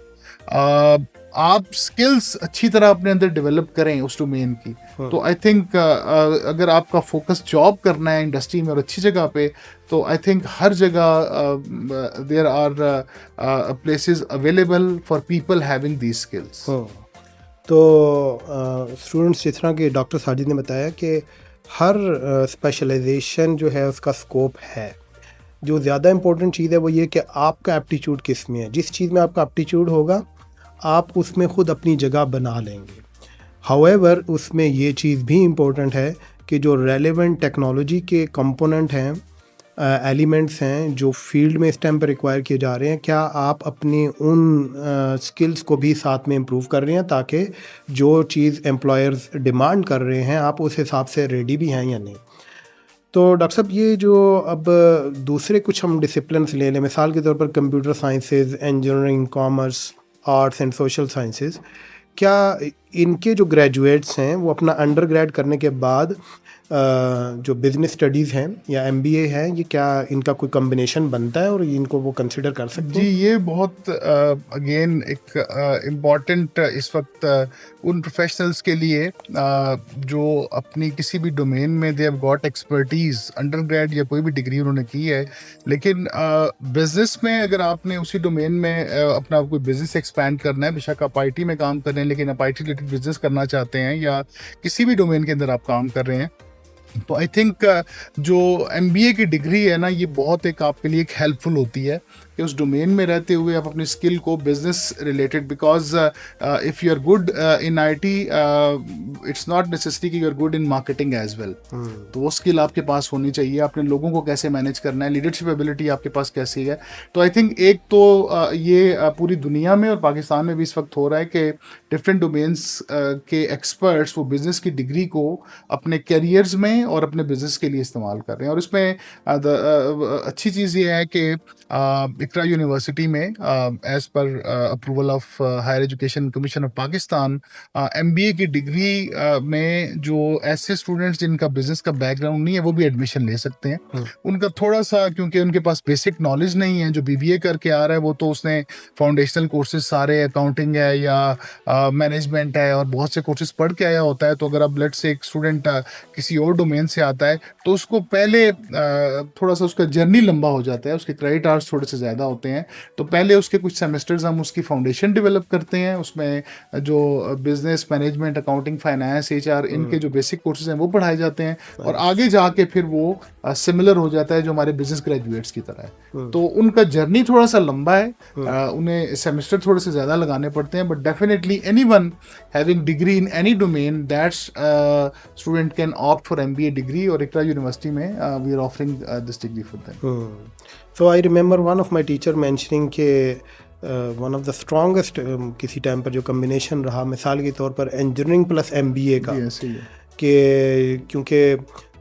आप स्किल्स अच्छी तरह अपने अंदर डेवलप करें उस डोमेन की, तो आई थिंक अगर आपका फोकस जॉब करना है इंडस्ट्री में और अच्छी जगह पे, तो आई थिंक हर जगह there are places available for people having these skills. तो स्टूडेंट्स, जिस तरह के डॉक्टर साजिद ने बताया कि हर स्पेशलाइजेशन जो है उसका स्कोप है। जो ज़्यादा इम्पोर्टेंट चीज़ है वो ये कि आपका एप्टीट्यूड किस में है। जिस चीज़ में आपका एप्टीट्यूड होगा, आप उसमें ख़ुद अपनी जगह बना लेंगे। हाउएवर, उसमें ये चीज़ भी इम्पोर्टेंट है कि जो रेलेवेंट टेक्नोलॉजी के कंपोनेंट हैं, एलिमेंट्स हैं जो फील्ड में इस टाइम पर रिक्वायर किए जा रहे हैं, क्या आप अपनी उन स्किल्स को भी साथ में इम्प्रूव कर रहे हैं, ताकि जो चीज़ एम्प्लॉयर्स डिमांड कर रहे हैं आप उस हिसाब से रेडी भी हैं या नहीं। तो डॉक्टर साहब, ये जो अब दूसरे कुछ हम डिसिप्लिन्स ले लें, मिसाल के तौर पर computer sciences, engineering, commerce, arts and social sciences, क्या इनके जो ग्रेजुएट्स हैं वो अपना अंडर ग्रेड करने के बाद जो बिज़नेस स्टडीज़ हैं या एमबीए है, ये क्या इनका कोई कम्बिनेशन बनता है और इनको वो कंसिडर कर सकते हैं? जी, ये बहुत अगेन एक इम्पॉर्टेंट इस वक्त उन प्रोफेशनल्स के लिए जो अपनी किसी भी डोमेन में they have got expertise, under grade या कोई भी डिग्री उन्होंने की है, लेकिन बिजनेस में अगर आपने उसी डोमेन में अपना कोई बिजनेस एक्सपैंड करना है, बेशक आप आईटी में काम कर रहे हैं लेकिन आप आईटी रिलेटेड बिजनेस करना चाहते हैं, या किसी भी डोमेन के अंदर आप काम कर रहे हैं, तो आई थिंक जो एमबीए की डिग्री है ना, ये बहुत एक आपके लिए एक हेल्पफुल होती है कि उस डोमेन में रहते हुए आप अपनी स्किल को business related, because if you are good in IT, it's not necessary कि you are good in marketing as well. तो वो स्किल आपके पास होनी चाहिए, अपने लोगों को कैसे मैनेज करना है, लीडरशिप एबिलिटी आपके पास कैसी है। तो आई थिंक एक तो ये पूरी दुनिया में और पाकिस्तान में भी इस वक्त हो रहा है कि डिफरेंट डोमेन्स के एक्सपर्ट्स वो बिजनेस की डिग्री को अपने करियर्स में और अपने बिजनेस के लिए इस्तेमाल कर रहे हैं। और इसमें अच्छी चीज़ ये है कि इकरा यूनिवर्सिटी में as per approval of higher education commission of Pakistan MBA की डिग्री में जो ऐसे स्टूडेंट्स जिनका बिजनेस का बैकग्राउंड नहीं है वो भी एडमिशन ले सकते हैं। उनका थोड़ा सा, क्योंकि उनके पास बेसिक नॉलेज नहीं है, जो BBA करके आ रहा है वो तो उसने फाउंडेशनल कोर्सेज सारे अकाउंटिंग है या मैनेजमेंट है और बहुत से कोर्सेज पढ़ के आया होता है। तो अगर अब लेट्स से एक स्टूडेंट किसी और डोमेन से आता है तो उसको पहले थोड़ा सा उसका जर्नी लंबा हो जाता है, उसके क्रेडिट आवर्स थोड़े से ज़्यादा होते हैं। तो पहले उसके कुछ सेमेस्टर्स हम उसकी फाउंडेशन डेवलप करते हैं, उसमें जो business management, accounting, finance, HR इनके जो बेसिक कोर्सेज हैं वो पढ़ाए जाते हैं और आगे जाके फिर वो सिमिलर हो जाता है जो हमारे बिजनेस ग्रेजुएट्स की तरह है। तो उनका जर्नी थोड़ा सा लंबा है, उन्हें सेमेस्टर थोड़े से ज़्यादा लगाने पड़ते हैं, but definitely anyone having degree in any domain that's student can opt for MBA degree और इकरा यूनिवर्सिटी में we are offering this degree for them. So I remember one of my teacher mentioning कि one of the strongest किसी time पर जो combination रहा, मिसाल के तौर पर इंजीनियरिंग प्लस MBA का, कि क्योंकि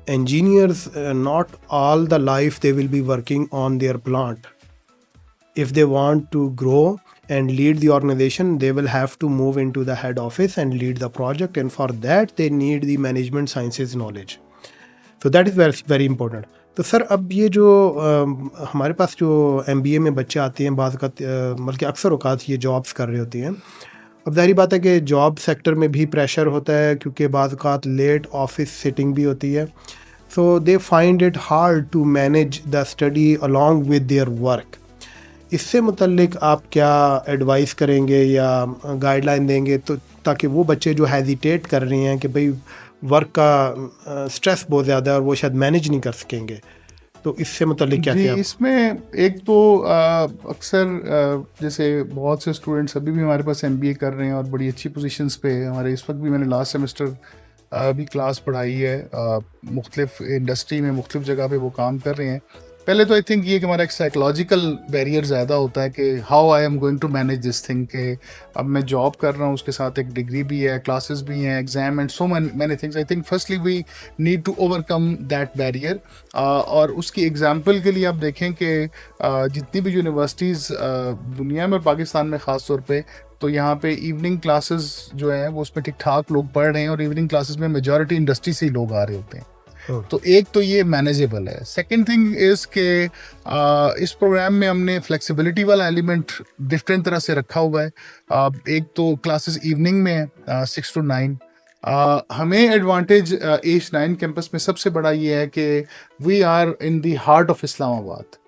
engineers not all the life they will be working on their plant. If they want to grow and lead the organization, they will have to move into the head office and lead the project, and for that they need the management sciences knowledge. So that is very very important. तो sir अब ये जो हमारे पास जो MBA में बच्चे आते हैं, बाज़ बल्कि अक्सर औक़ात ये जॉब्स कर रहे होती हैं। अब ज़ाहिर बात है कि जॉब सेक्टर में भी प्रेशर होता है क्योंकि बाज़ औक़ात लेट ऑफिस सिटिंग भी होती है। So they find it hard to manage the study along with their work. इससे मुतल्लिक आप क्या एडवाइस करेंगे या गाइडलाइन देंगे तो ताकि वो बच्चे जो हेजिटेट कर रहे हैं कि भाई वर्क का स्ट्रेस बहुत ज़्यादा है और वो शायद मैनेज नहीं कर सकेंगे, तो इससे मुतल्लिक क्या क्या? इसमें एक तो अक्सर जैसे बहुत से स्टूडेंट्स अभी भी हमारे पास MBA कर रहे हैं और बड़ी अच्छी पोजीशंस पे हमारे इस वक्त भी, मैंने लास्ट सेमेस्टर भी क्लास पढ़ाई है, मुख्तलिफ इंडस्ट्री में मुख्तलिफ जगह पे वो काम कर रहे हैं। पहले तो आई थिंक ये कि हमारा एक साइकोलॉजिकल बैरियर ज़्यादा होता है कि how I am going to manage this thing, कि अब मैं जॉब कर रहा हूँ, उसके साथ एक डिग्री भी है, क्लासेस भी हैं, exam and so many things. I think firstly we need to overcome that barrier. और उसकी एग्जांपल के लिए आप देखें कि जितनी भी यूनिवर्सिटीज़ दुनिया में, पाकिस्तान में ख़ास तौर पे, तो यहाँ पे इवनिंग क्लासेस जो है वो उसमें ठीक ठाक लोग पढ़ रहे हैं और इवनिंग क्लासेस में मेजॉरिटी इंडस्ट्री से ही लोग आ रहे होते हैं। तो एक तो ये मैनेजेबल है। सेकंड थिंग इज़ के इस प्रोग्राम में हमने फ्लेक्सिबिलिटी वाला एलिमेंट डिफरेंट तरह से रखा हुआ है। एक तो क्लासेस इवनिंग में 6 to 9। हमें एडवांटेज H9 कैंपस में सबसे बड़ा ये है कि we are in the heart of Islamabad.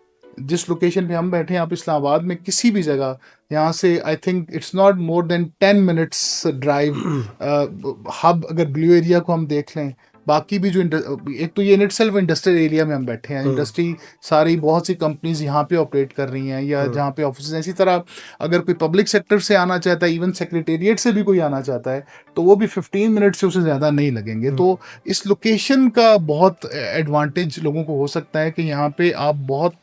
जिस लोकेशन पे हम बैठे हैं, आप इस्लामाबाद में किसी भी जगह, यहाँ से I think it's not more than 10 minutes drive. Hub अगर ब्लू एरिया को हम देख लें, बाकी भी जो एक तो ये इन इटसेल्फ इंडस्ट्रियल एरिया में हम बैठे हैं, इंडस्ट्री सारी, बहुत सी कंपनीज यहाँ पे ऑपरेट कर रही हैं या जहाँ पे ऑफिस हैं। इसी तरह अगर कोई पब्लिक सेक्टर से आना चाहता है, इवन सेक्रेटेरिएट से भी कोई आना चाहता है, तो वो भी 15 मिनट से उससे ज़्यादा नहीं लगेंगे। तो इस लोकेशन का बहुत एडवांटेज लोगों को हो सकता है कि यहाँ पे आप बहुत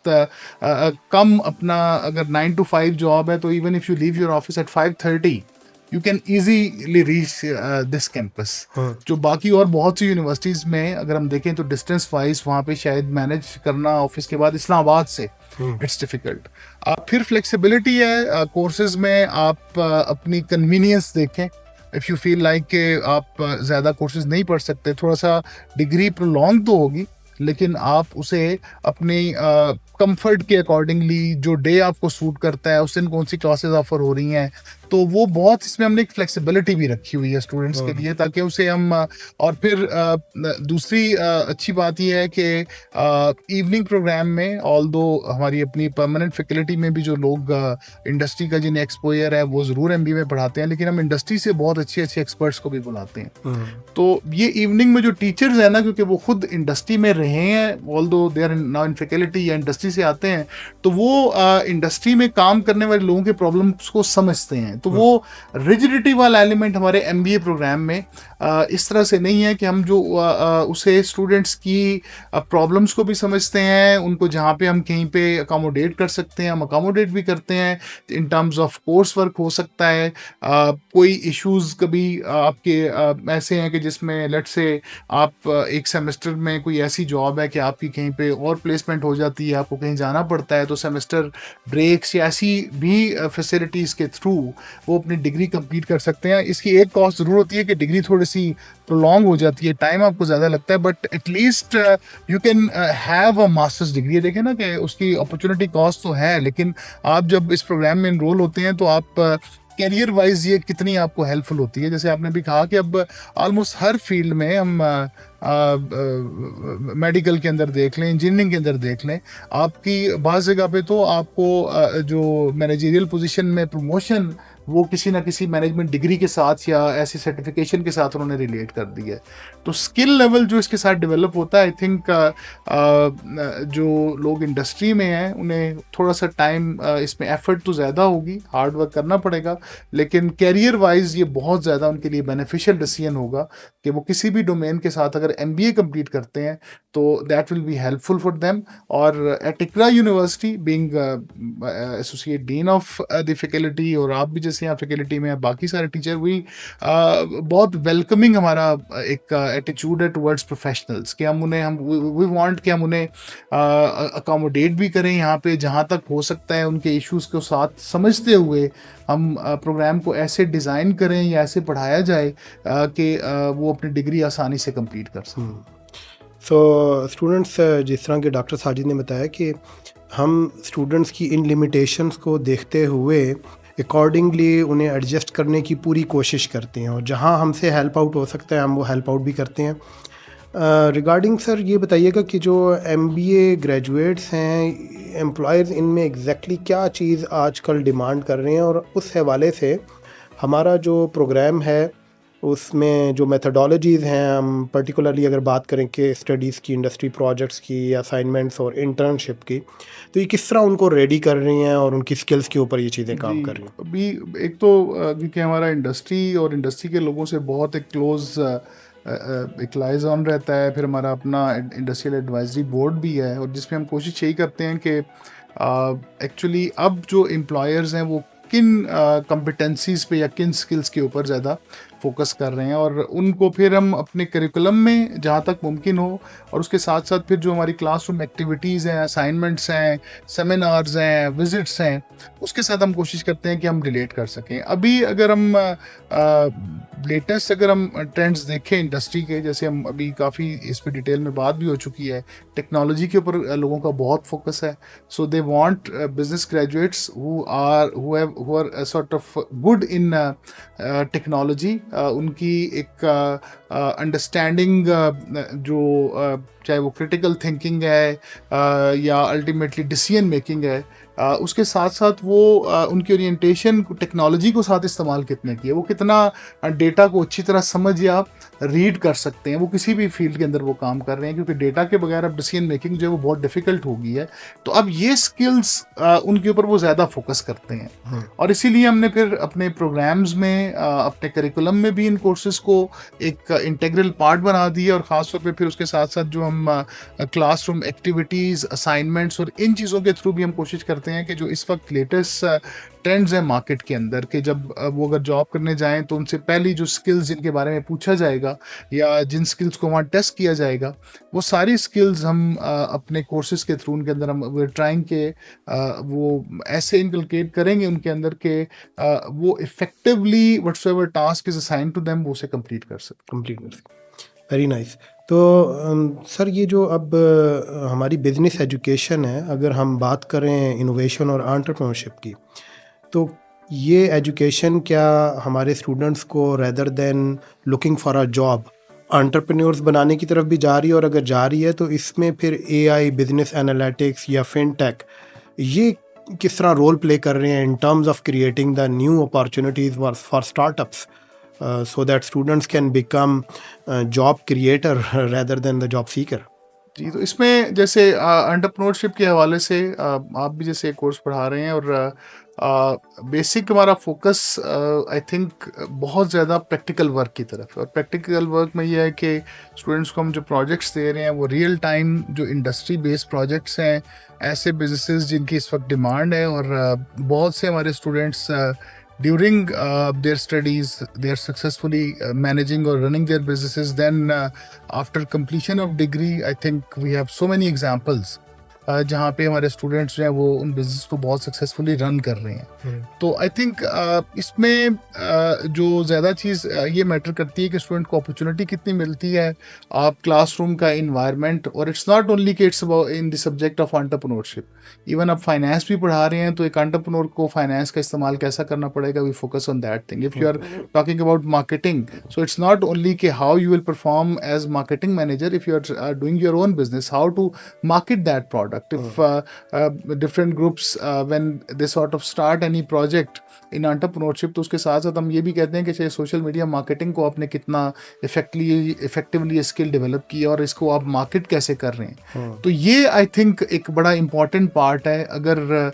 कम अपना, अगर 9 to 5 जॉब है तो even if you leave your office at 5:30 you can easily reach this campus. जो बाकी और बहुत सी यूनिवर्सिटीज़ में अगर हम देखें तो डिस्टेंस वाइज वहाँ पे शायद मैनेज करना ऑफिस के बाद इस्लामाबाद से इट्स डिफ़िकल्ट। फिर फ्लेक्सिबिलिटी है कोर्सेज में, आप अपनी कन्वीनियंस देखें। इफ़ यू फील लाइक कि आप ज़्यादा कोर्सेज नहीं पढ़ सकते, थोड़ा सा डिग्री प्रोलॉन्ग तो होगी, लेकिन आप उसे अपनी कंफर्ट के अकॉर्डिंगली, जो डे आपको सूट करता है उस दिन कौन सी क्लासेस ऑफर हो रही हैं, तो वो बहुत, इसमें हमने एक फ्लेक्सिबिलिटी भी रखी हुई है स्टूडेंट्स के लिए, ताकि उसे हम और फिर दूसरी अच्छी बात यह है कि इवनिंग प्रोग्राम में, ऑल्दो हमारी अपनी परमानेंट फैकल्टी में भी जो लोग इंडस्ट्री का जिन्हें एक्सपोजर है वो ज़रूर MBA में पढ़ाते हैं, लेकिन हम इंडस्ट्री से बहुत अच्छे एक्सपर्ट्स को भी बुलाते हैं। तो ये इवनिंग में जो टीचर्स हैं ना, क्योंकि वो खुद इंडस्ट्री में रहे हैं, although they are now in faculty या इंडस्ट्री से आते हैं, तो वो इंडस्ट्री में काम करने वाले लोगों के प्रॉब्लम्स को समझते हैं। तो वो रिजिडिटी वाला एलिमेंट हमारे MBA प्रोग्राम में इस तरह से नहीं है कि हम जो उसे स्टूडेंट्स की प्रॉब्लम्स को भी समझते हैं, उनको जहाँ पे हम कहीं पे अकोमोडेट कर सकते हैं हम अकोमोडेट भी करते हैं। इन टर्म्स ऑफ कोर्स वर्क हो सकता है, कोई इश्यूज कभी आपके ऐसे हैं कि जिसमें लेट से आप एक सेमेस्टर में कोई ऐसी जॉब है कि आपकी कहीं पे और प्लेसमेंट हो जाती है, आपको कहीं जाना पड़ता है, तो सेमेस्टर ब्रेक्स या ऐसी भी फैसिलिटीज़ के थ्रू वो अपनी डिग्री कंप्लीट कर सकते हैं। इसकी एक कॉस्ट ज़रूर होती है कि डिग्री थोड़ी सी प्रोलॉन्ग हो जाती है, टाइम आपको ज़्यादा लगता है, but at least you can have a masters degree. देखें ना कि उसकी अपॉर्चुनिटी कॉस्ट तो है, लेकिन आप जब इस प्रोग्राम में इनरोल होते हैं तो आप कैरियर वाइज ये कितनी आपको हेल्पफुल होती है। जैसे आपने भी कहा कि अब ऑलमोस्ट हर फील्ड में हम मेडिकल के अंदर देख लें, इंजीनियरिंग के अंदर देख लें, आपकी बाज़ जगह पे तो आपको जो मैनेजरियल पोजीशन में प्रमोशन वो किसी ना किसी मैनेजमेंट डिग्री के साथ या ऐसी सर्टिफिकेशन के साथ उन्होंने रिलेट कर दी है। तो स्किल लेवल जो इसके साथ डेवलप होता है, आई थिंक जो लोग इंडस्ट्री में हैं उन्हें थोड़ा सा टाइम इसमें एफर्ट तो ज़्यादा होगी, हार्ड वर्क करना पड़ेगा, लेकिन कैरियर वाइज ये बहुत ज़्यादा उनके लिए बेनिफिशियल डिसीजन होगा कि वो किसी भी डोमेन के साथ अगर MBA कंप्लीट करते हैं तो that will be helpful for them. और at Iqra University being associate dean of the faculty, और आप भी जैसे यहाँ फैकल्टी में बाकी सारे टीचर, हुई बहुत वेलकमिंग हमारा एक एटीट्यूड है टुवर्ड्स प्रोफेशनल्स कि हम उन्हें वी वांट कि हम उन्हें अकोमोडेट भी करें यहाँ पे जहाँ तक हो सकता है, उनके इश्यूज को साथ समझते हुए हम प्रोग्राम को ऐसे डिज़ाइन करें या ऐसे पढ़ाया जाए कि वो अपनी डिग्री आसानी से कंप्लीट कर सकें। सो स्टूडेंट्स, जिस तरह के डॉक्टर साजिद ने बताया कि हम स्टूडेंट्स की इन लिमिटेशंस को देखते हुए अकॉर्डिंगली उन्हें एडजस्ट करने की पूरी कोशिश करते हैं, और जहां हमसे हेल्प आउट हो सकता है हम वो हेल्प आउट भी करते हैं। रिगार्डिंग सर ये बताइएगा कि जो MBA ग्रेजुएट्स हैं, एम्प्लॉयज़ इनमें एग्जैक्टली क्या चीज़ आजकल डिमांड कर रहे हैं, और उस हवाले से हमारा जो प्रोग्राम है उसमें जो मेथडोलॉजीज़ हैं, हम पर्टिकुलरली अगर बात करें कि स्टडीज़ की, इंडस्ट्री प्रोजेक्ट्स की, असाइनमेंट्स और इंटर्नशिप की, तो ये किस तरह उनको रेडी कर रही हैं और उनकी स्किल्स के ऊपर ये चीज़ें काम कर रही हैं? अभी एक तो क्योंकि हमारा इंडस्ट्री और इंडस्ट्री के लोगों से बहुत एक क्लोज एक लाइज ऑन रहता है, फिर हमारा अपना इंडस्ट्रियल एडवाइजरी बोर्ड भी है, और जिसमें हम कोशिश यही करते हैं कि एक्चुअली अब जो एम्प्लॉयर्स हैं वो किन कॉम्पिटेंसीज़ पे या किन स्किल्स के ऊपर ज़्यादा फोकस कर रहे हैं, और उनको फिर हम अपने करिकुलम में जहाँ तक मुमकिन हो, और उसके साथ साथ फिर जो हमारी क्लासरूम एक्टिविटीज़ हैं, असाइनमेंट्स हैं, सेमिनार्स हैं, विजिट्स हैं, उसके साथ हम कोशिश करते हैं कि हम रिलेट कर सकें। अभी अगर हम लेटेस्ट अगर हम ट्रेंड्स देखें इंडस्ट्री के, जैसे हम अभी काफ़ी इस पर डिटेल में बात भी हो चुकी है, टेक्नोलॉजी के ऊपर लोगों का बहुत फोकस है। So they want business graduates who are sort of good in technology. उनकी एक अंडरस्टैंडिंग जो चाहे वो क्रिटिकल थिंकिंग है या अल्टीमेटली डिसीजन मेकिंग है, उसके साथ साथ वो उनकी ओरिएंटेशन टेक्नोलॉजी को साथ इस्तेमाल कितने की है, वो कितना डेटा को अच्छी तरह समझ या रीड कर सकते हैं, वो किसी भी फील्ड के अंदर वो काम कर रहे हैं, क्योंकि डेटा के बगैर अब डिसीजन मेकिंग जो है वो बहुत डिफिकल्ट हो गई है। तो अब ये स्किल्स उनके ऊपर वो ज़्यादा फोकस करते हैं, और इसीलिए हमने फिर अपने प्रोग्राम्स में अपने करिकुलम में भी इन कोर्सेज को एक इंटीग्रल पार्ट बना दिया, और ख़ासतौर पे फिर उसके साथ साथ जो हम क्लासरूम एक्टिविटीज़, असाइनमेंट्स और इन चीज़ों के थ्रू भी हम कोशिश करते हैं कि जो इस वक्त लेटेस्ट ट्रेंड्स हैं मार्केट के अंदर, कि जब वो अगर जॉब करने जाएं तो उनसे पहली जो स्किल्स जिनके बारे में पूछा जाएगा या जिन स्किल्स को वहाँ टेस्ट किया जाएगा, वो सारी स्किल्स हम अपने कोर्सेज के थ्रू उनके अंदर हम ट्राइंग के वो ऐसे इनकलकेट करेंगे उनके अंदर के वो effectively whatsoever task is assign to them वो उसे कंप्लीट कर सकते। Very nice. तो सर ये जो अब हमारी बिजनेस एजुकेशन है, अगर हम बात करें इनोवेशन और एंटरप्रेन्योरशिप की, तो ये एजुकेशन क्या हमारे स्टूडेंट्स को rather than looking for a job entrepreneurs बनाने की तरफ भी जा रही है, और अगर जा रही है तो इसमें फिर AI, बिजनेस एनालिटिक्स या फिनटेक ये किस तरह रोल प्ले कर रहे हैं इन terms of creating the new opportunities for startups so that students can become a job creator rather than the job seeker? जी, तो इसमें जैसे एंटरप्रेन्योरशिप के हवाले से आप भी जैसे एक कोर्स पढ़ा रहे हैं और बेसिक हमारा फोकस आई थिंक बहुत ज़्यादा प्रैक्टिकल वर्क की तरफ है। और प्रैक्टिकल वर्क में ये है कि स्टूडेंट्स को हम जो प्रोजेक्ट्स दे रहे हैं वो रियल टाइम जो इंडस्ट्री बेस्ड प्रोजेक्ट्स हैं, ऐसे बिजनेसेस जिनकी इस वक्त डिमांड है। और बहुत से हमारे students during their studies they are successfully managing or running their businesses. Then after completion of degree, I think we have so many examples जहाँ पे हमारे स्टूडेंट्स जो हैं वो उन बिजनेस को बहुत सक्सेसफुली रन कर रहे हैं। तो आई थिंक इसमें जो ज़्यादा चीज़ ये मैटर करती है कि स्टूडेंट को अपॉर्चुनिटी कितनी मिलती है, आप क्लासरूम का इन्वायरमेंट। और इट्स नॉट ओनली कि it's about in the subject of entrepreneurship, even आप फाइनेंस भी पढ़ा रहे हैं तो एक एंटरप्रेन्योर को फाइनेंस का इस्तेमाल कैसा करना पड़ेगा, we focus on that thing. If you are talking about marketing, so it's not only कि how you will perform as marketing manager if you are doing your own business, how to market that product. If different groups when they sort of start any project in entrepreneurship, तो उसके साथ साथ हम ये भी कहते हैं कि चाहे सोशल मीडिया मार्केटिंग को आपने कितना इफेक्टिवली स्किल डेवलप किया और इसको आप मार्केट कैसे कर रहे हैं। तो ये आई थिंक एक बड़ा इंपॉर्टेंट पार्ट है अगर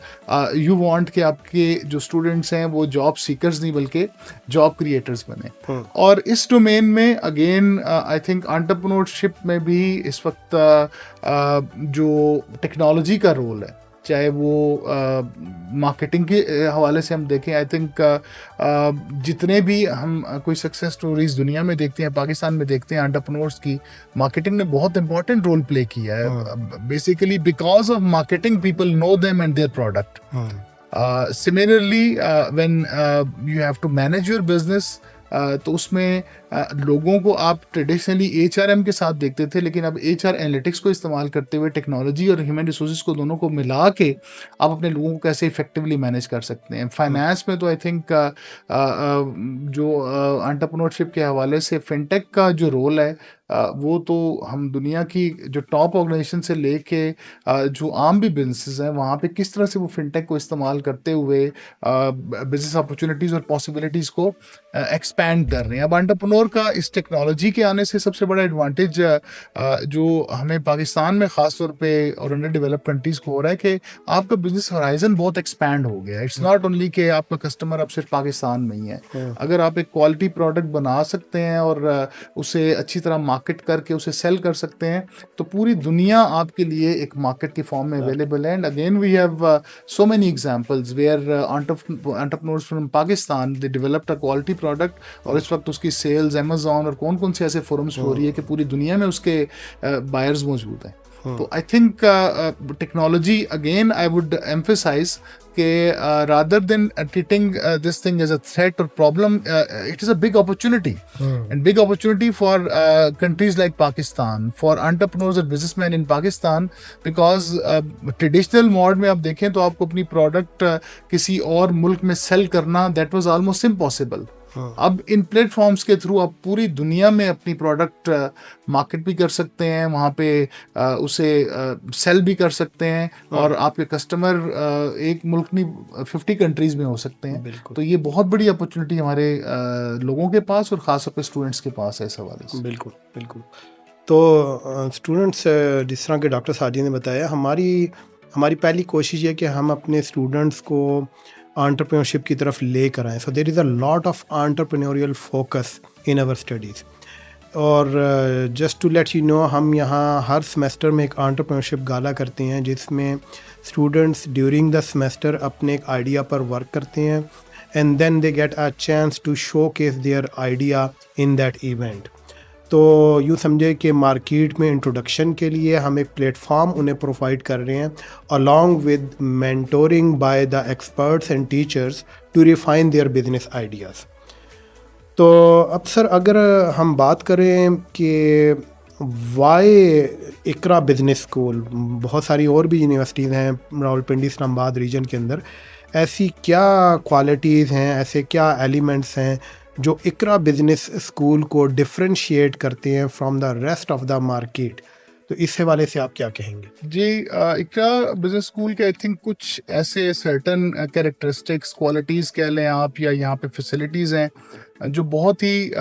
यू वांट कि आपके जो स्टूडेंट्स हैं वो जॉब सीकर्स नहीं बल्कि जॉब क्रिएटर्स बने। और इस डोमेन में अगेन आई थिंक एंटरप्रेन्योरशिप में भी इस वक्त जो टेक्नोलॉजी का रोल है, चाहे वो मार्केटिंग के हवाले से हम देखें, आई थिंक जितने भी हम कोई सक्सेस स्टोरीज दुनिया में देखते हैं, पाकिस्तान में देखते हैं, एंटरप्रेन्योर्स की मार्केटिंग ने बहुत इंपॉर्टेंट रोल प्ले किया है। Basically because of marketing people know them and their product. Similarly when you have to manage your business, तो उसमें लोगों को आप ट्रेडिशनली HRM के साथ देखते थे, लेकिन अब HR एनालिटिक्स को इस्तेमाल करते हुए टेक्नोलॉजी और ह्यूमन रिसोर्सेज को दोनों को मिला के आप अपने लोगों को कैसे इफेक्टिवली मैनेज कर सकते हैं। फाइनेंस में तो आई थिंक जो एंटरप्रेन्योरशिप के हवाले से फिनटेक का जो रोल है वो तो हम दुनिया की जो टॉप ऑर्गेनाइजेशन से लेके जो आम भी बिजनेसेस हैं वहाँ पे किस तरह से वो फिनटेक को इस्तेमाल करते हुए बिजनेस अपॉर्चुनिटीज़ और पॉसिबिलिटीज़ को एक्सपैंड कर रहे हैं। अब एंटरप्रेन्योर का इस टेक्नोलॉजी के आने से सबसे बड़ा एडवांटेज जो हमें पाकिस्तान में ख़ास तौर पे और अंडर डेवलप कंट्रीज़ को हो रहा है कि आपका बिजनेस होराइजन बहुत एक्सपैंड हो गया है। इट्स नॉट ओनली कि आपका कस्टमर अब सिर्फ पाकिस्तान में ही है। अगर आप एक क्वालिटी प्रोडक्ट बना सकते हैं और उसे अच्छी तरह मार्केट करके उसे सेल कर सकते हैं तो पूरी दुनिया आपके लिए एक मार्केट की फॉर्म में अवेलेबल है। And again we have so many examples where entrepreneurs from Pakistan they developed a quality product और इस वक्त उसकी सेल्स अमेज़न और कौन कौन से ऐसे फोरम्स हो रही है कि पूरी दुनिया में उसके बायर्स मौजूद हैं। तो I think technology again I would emphasize कि rather than treating this thing as a threat or problem, it is a big opportunity and big opportunity for countries like Pakistan, for entrepreneurs and businessmen in Pakistan, because traditional mode में आप देखें तो आपको अपनी product किसी और मुल्क में सेल करना that was almost impossible। अब इन प्लेटफॉर्म्स के थ्रू आप पूरी दुनिया में अपनी प्रोडक्ट मार्केट भी कर सकते हैं, वहाँ पे उसे सेल भी कर सकते हैं और आपके कस्टमर एक मुल्क नहीं 50 कंट्रीज़ में हो सकते हैं। तो ये बहुत बड़ी अपॉर्चुनिटी हमारे लोगों के पास और ख़ास तौर पे स्टूडेंट्स के पास है इस हवाले से। बिल्कुल बिल्कुल। तो स्टूडेंट्स जिस तरह के डॉक्टर साजिद ने बताया, हमारी पहली कोशिश ये कि हम अपने स्टूडेंट्स को एंटरप्रेन्योरशिप की तरफ ले कर आएँ। So there is a lot of entrepreneurial focus in our studies. और just to let you know, हम यहाँ हर सेमेस्टर में एक एंटरप्रेन्योरशिप गाला करते हैं जिसमें स्टूडेंट्स ड्यूरिंग द सेमेस्टर अपने एक आइडिया पर वर्क करते हैं and then they get a chance to showcase their idea in that event. तो यूँ समझे कि मार्केट में इंट्रोडक्शन के लिए हम एक प्लेटफॉर्म उन्हें प्रोवाइड कर रहे हैं along with mentoring by the experts and teachers to refine their business ideas. तो अब सर अगर हम बात करें कि वाई इकरा बिज़नेस स्कूल, बहुत सारी और भी यूनिवर्सिटीज़ हैं रावलपिंडी इस्लामाबाद रीजन के अंदर, ऐसी क्या क्वालिटीज़ हैं, ऐसे क्या एलिमेंट्स हैं जो इकरा बिज़नेस स्कूल को डिफरेंशिएट करते हैं from the rest of the market, तो इस हवाले से आप क्या कहेंगे? जी, इकरा बिजनेस स्कूल के आई थिंक कुछ ऐसे सर्टन कैरेक्टरिस्टिक्स क्वालिटीज़ कह लें आप, या यहाँ पे फैसिलिटीज़ हैं जो बहुत ही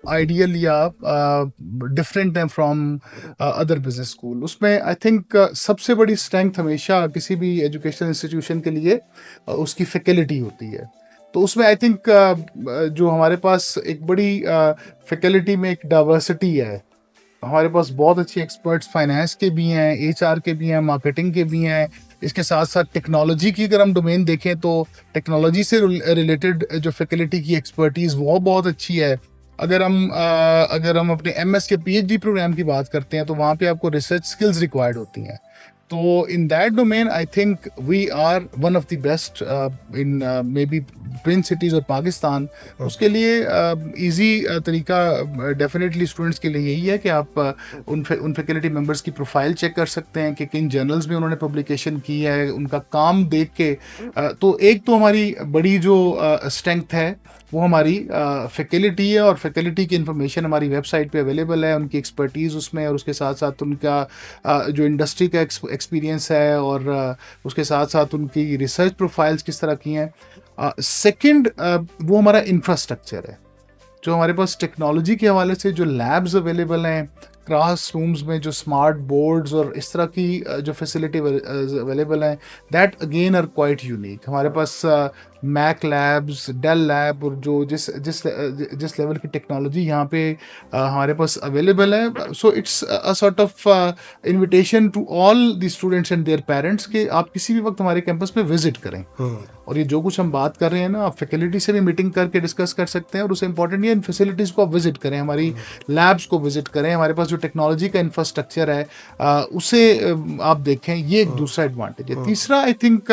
आइडियल या डिफरेंट हैं फ्रॉम अदर बिजनेस स्कूल। उसमें आई थिंक सबसे बड़ी स्ट्रेंथ हमेशा किसी भी एजुकेशनल इंस्टीट्यूशन के लिए उसकी फैकल्टी होती है। तो उसमें आई थिंक जो हमारे पास एक बड़ी फैकल्टी में एक डाइवर्सिटी है। हमारे पास बहुत अच्छे एक्सपर्ट्स फाइनेंस के भी हैं, एचआर के भी हैं, मार्केटिंग के भी हैं। इसके साथ साथ टेक्नोलॉजी की अगर हम डोमेन देखें तो टेक्नोलॉजी से रिलेटेड जो फैकल्टी की एक्सपर्टीज़ वो बहुत अच्छी है। अगर हम अपने एमएस के पीएचडी प्रोग्राम की बात करते हैं तो वहाँ पे आपको रिसर्च स्किल्स रिक्वायर्ड होती हैं। तो in that domain I think we are one of the best in maybe twin cities और पाकिस्तान। उसके लिए इजी तरीका डेफिनेटली स्टूडेंट्स के लिए यही है कि आप उन फैकल्टी मेंबर्स की प्रोफाइल चेक कर सकते हैं कि किन जर्नल्स में उन्होंने पब्लिकेशन की है, उनका काम देख के। तो एक तो हमारी बड़ी जो स्ट्रेंथ है वो हमारी फैकल्टी है, और फैकल्टी की इन्फॉर्मेशन हमारी वेबसाइट पे अवेलेबल है, उनकी एक्सपर्टीज़ उसमें, और उसके साथ साथ उनका जो इंडस्ट्री का एक्सपीरियंस है, और उसके साथ साथ उनकी रिसर्च प्रोफाइल्स किस तरह की हैं। सेकंड वो हमारा इंफ्रास्ट्रक्चर है, जो हमारे पास टेक्नोलॉजी के हवाले से जो लैब्स अवेलेबल हैं, क्लास रूम्स में जो स्मार्ट बोर्ड्स और इस तरह की जो फैसिलिटी अवेलेबल हैं, that again are quite unique. हमारे पास मैक लैब्स, डेल लैब, और जो जिस लेवल की टेक्नोलॉजी यहाँ पे हमारे पास अवेलेबल है, so it's a sort of invitation to all the students and their parents कि आप किसी भी वक्त हमारे कैंपस पे विजिट करें। और ये जो कुछ हम बात कर रहे हैं ना, आप फैकल्टी से भी मीटिंग करके डिस्कस कर सकते हैं, और उससे इंपॉर्टेंट ये इन फैसिलिटीज़ को आप विजिट करें, हमारी लैब्स को विजिट करें, हमारे पास जो टेक्नोलॉजी का इंफ्रास्ट्रक्चर है उसे आप देखें। ये एक दूसरा एडवांटेज है। तीसरा आई थिंक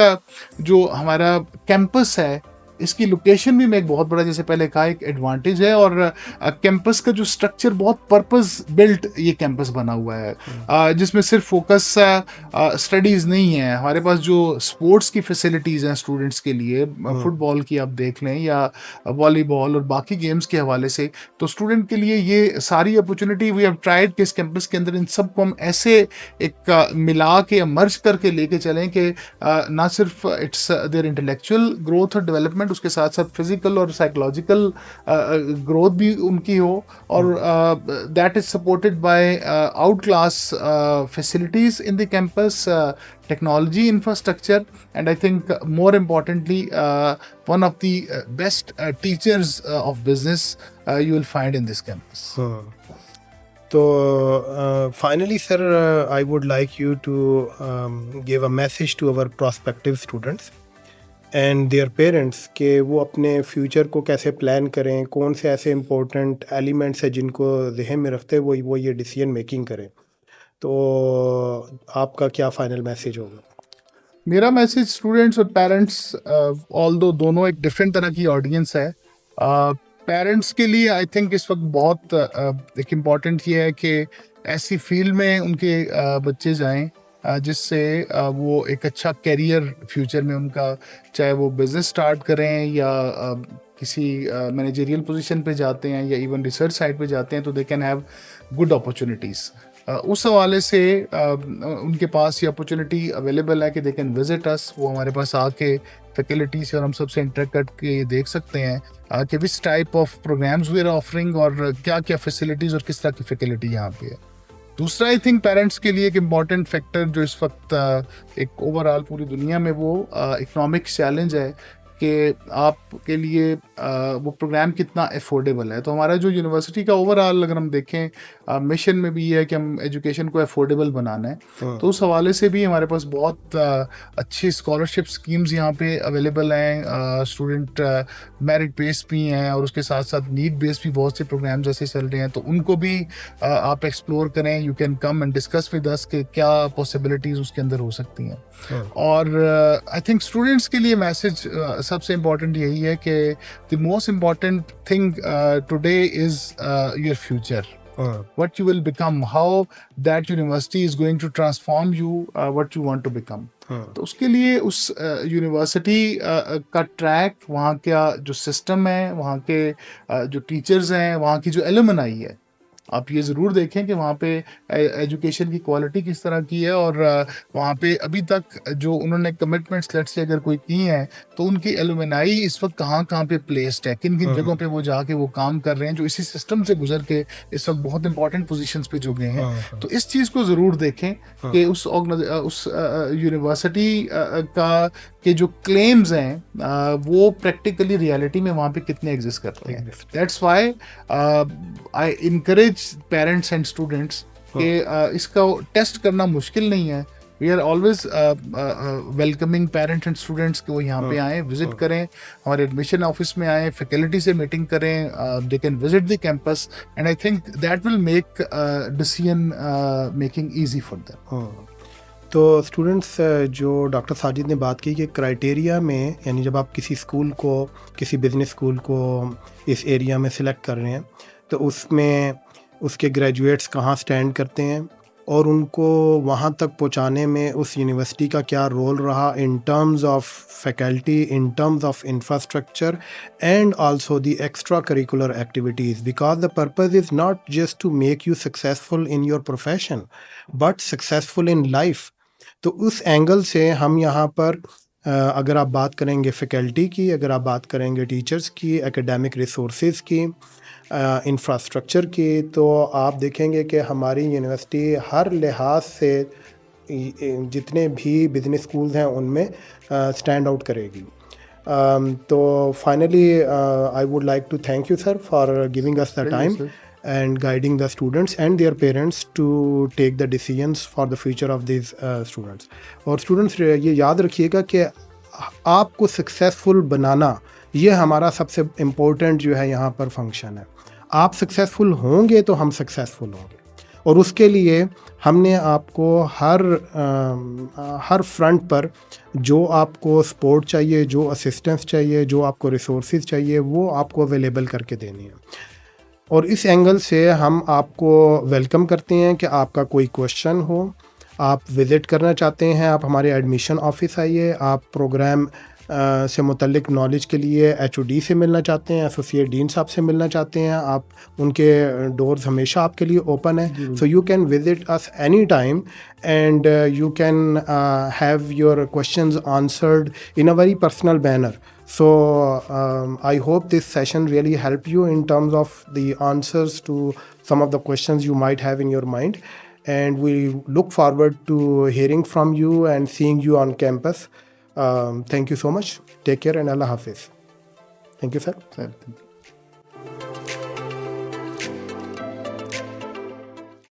जो हमारा कैंपस है, इसकी लोकेशन भी मैं एक बहुत बड़ा, जैसे पहले कहा, एक एडवांटेज है। और कैंपस का जो स्ट्रक्चर बहुत पर्पस बिल्ट ये कैंपस बना हुआ है, जिसमें सिर्फ फोकस स्टडीज़ नहीं है। हमारे पास जो स्पोर्ट्स की फैसिलिटीज़ हैं स्टूडेंट्स के लिए, फुटबॉल की आप देख लें या वॉलीबॉल और बाकी गेम्स के हवाले से, तो स्टूडेंट के लिए ये सारी अपॉर्चुनिटी वी हैव ट्राइड कि इस कैंपस के अंदर इन सब को हम ऐसे एक मिला के, मर्ज करके लेके चलें कि ना सिर्फ इट्स देयर इंटेलेक्चुअल ग्रोथ और डेवलपमेंट, उसके साथ साथ फिजिकल और साइकोलॉजिकल ग्रोथ भी उनकी हो, और that is supported by out class facilities in the campus, technology infrastructure, and I think more importantly one of the best teachers of business you will find in this campus. So finally sir, I would like you to give a message to our prospective students and their parents कि वो अपने future को कैसे plan करें, कौन से ऐसे important elements हैं जिनको जहन में रखते हुए वो ये डिसीजन मेकिंग करें। तो आपका क्या फाइनल मैसेज होगा? मेरा मैसेज स्टूडेंट्स और पेरेंट्स, ऑल्दो दोनों एक डिफरेंट तरह की ऑडियंस है, पेरेंट्स के लिए आई थिंक इस वक्त बहुत एक इम्पॉर्टेंट ये है कि ऐसी फील्ड में उनके बच्चे जाएं जिससे वो एक अच्छा करियर फ्यूचर में उनका, चाहे वो बिजनेस स्टार्ट करें या किसी मैनेजरियल पोजीशन पे जाते हैं या इवन रिसर्च साइड पे जाते हैं, तो दे कैन हैव गुड अपॉर्चुनिटीज़। उस हवाले से उनके पास ये अपॉर्चुनिटी अवेलेबल है कि दे कैन विजिट अस। वो हमारे पास आके फैकल्टी से और हम सबसे इंटरेक्ट करके ये देख सकते हैं कि which type of programs we are offering और क्या क्या फैसिलिटीज़ और किस तरह की फैकल्टी यहाँ पे है। दूसरा आई थिंक पेरेंट्स के लिए एक इम्पॉर्टेंट फैक्टर जो इस वक्त एक ओवरऑल पूरी दुनिया में वो इकोनॉमिक चैलेंज है कि आपके लिए वो प्रोग्राम कितना अफोर्डेबल है। तो हमारा जो यूनिवर्सिटी का ओवरऑल अगर हम देखें मिशन में भी ये है कि हम एजुकेशन को अफोर्डेबल बनाना है, तो उस हवाले से भी हमारे पास बहुत अच्छी स्कॉलरशिप स्कीम्स यहाँ पे अवेलेबल हैं। स्टूडेंट मेरिट बेस भी हैं और उसके साथ साथ नीड बेस भी बहुत से प्रोग्राम जैसे चल रहे हैं, तो उनको भी आप एक्सप्लोर करें। You can come and discuss with us कि क्या पॉसिबिलिटीज़ उसके अंदर हो सकती हैं। और आई थिंक स्टूडेंट्स के लिए मैसेज सबसे इम्पॉर्टेंट यही है कि the most important thing today is your future, what you will become, how that university is going to transform you, what you want to become. तो उसके लिए उस यूनिवर्सिटी का ट्रैक, वहाँ का जो सिस्टम है, वहाँ के जो टीचर्स हैं, वहाँ की जो एलुमनाई है, आप ये ज़रूर देखें कि वहाँ पे एजुकेशन की क्वालिटी किस तरह की है, और वहाँ पे अभी तक जो उन्होंने कमिटमेंट्स लेट्स से अगर कोई की हैं, तो उनकी एलुमनाई इस वक्त कहाँ कहाँ पे प्लेस्ड है, किन किन जगहों पे वो जाके वो काम कर रहे हैं, जो इसी सिस्टम से गुजर के इस वक्त बहुत इंपॉर्टेंट पोजीशंस पे जो गए हैं। तो इस चीज़ को ज़रूर देखें कि उस यूनिवर्सिटी का के जो क्लेम्स हैं वो प्रैक्टिकली रियलिटी में वहाँ पे कितने एग्जिस्ट करते हैं। That's why I encourage parents and students कि इसका टेस्ट करना मुश्किल नहीं है। We are always welcoming parents and students कि वो यहाँ पे आएँ, विजिट करें, हमारे एडमिशन ऑफिस में आएँ, फैकल्टी से मीटिंग करें, they can visit the campus, and I think that will make decision making easy for them. तो स्टूडेंट्स, जो डॉक्टर साजिद ने बात की कि क्राइटेरिया में, यानी जब आप किसी स्कूल को, किसी बिजनेस स्कूल को इस एरिया में सिलेक्ट कर रहे हैं, तो उसमें उसके ग्रेजुएट्स कहाँ स्टैंड करते हैं और उनको वहाँ तक पहुँचाने में उस यूनिवर्सिटी का क्या रोल रहा in terms of faculty, in terms of infrastructure and also the extra curricular activities, because the purpose is not just to make you successful in your profession but successful in life. तो उस angle से हम यहाँ पर अगर आप बात करेंगे फैकल्टी की, अगर आप बात करेंगे टीचर्स की, एकेडमिक रिसोर्सेज की, इंफ्रास्ट्रक्चर की, तो आप देखेंगे कि हमारी यूनिवर्सिटी हर लिहाज से जितने भी बिजनेस स्कूल्स हैं उनमें स्टैंड आउट करेगी। तो finally I would like to thank you sir for giving us the time and guiding the students and their parents to take the decisions for the future of these students. और students ये याद रखिएगा कि आपको successful बनाना ये हमारा सबसे important जो है यहाँ पर फंक्शन है। आप सक्सेसफुल होंगे तो हम सक्सेसफुल होंगे, और उसके लिए हमने आपको हर फ्रंट पर जो आपको सपोर्ट चाहिए, जो असिस्टेंस चाहिए, जो आपको रिसोर्सेज चाहिए, वो आपको अवेलेबल करके देनी है। और इस एंगल से हम आपको वेलकम करते हैं कि आपका कोई क्वेश्चन हो, आप विज़िट करना चाहते हैं, आप हमारे एडमिशन ऑफिस आइए, आप प्रोग्राम से मुतल्लिक नॉलेज के लिए HOD से मिलना चाहते हैं, एसोसिएट डीन साहब से मिलना चाहते हैं, आप उनके डोर्स हमेशा आपके लिए ओपन है। So you can visit us any time and you can have your questions answered in a very personal manner. So I hope this session really helped you in terms of the answers to some of the questions you might have in your mind, and we look forward to hearing from you and seeing you on campus. Thank you so much. Take care and Allah Hafiz. Thank you, sir. Thank you.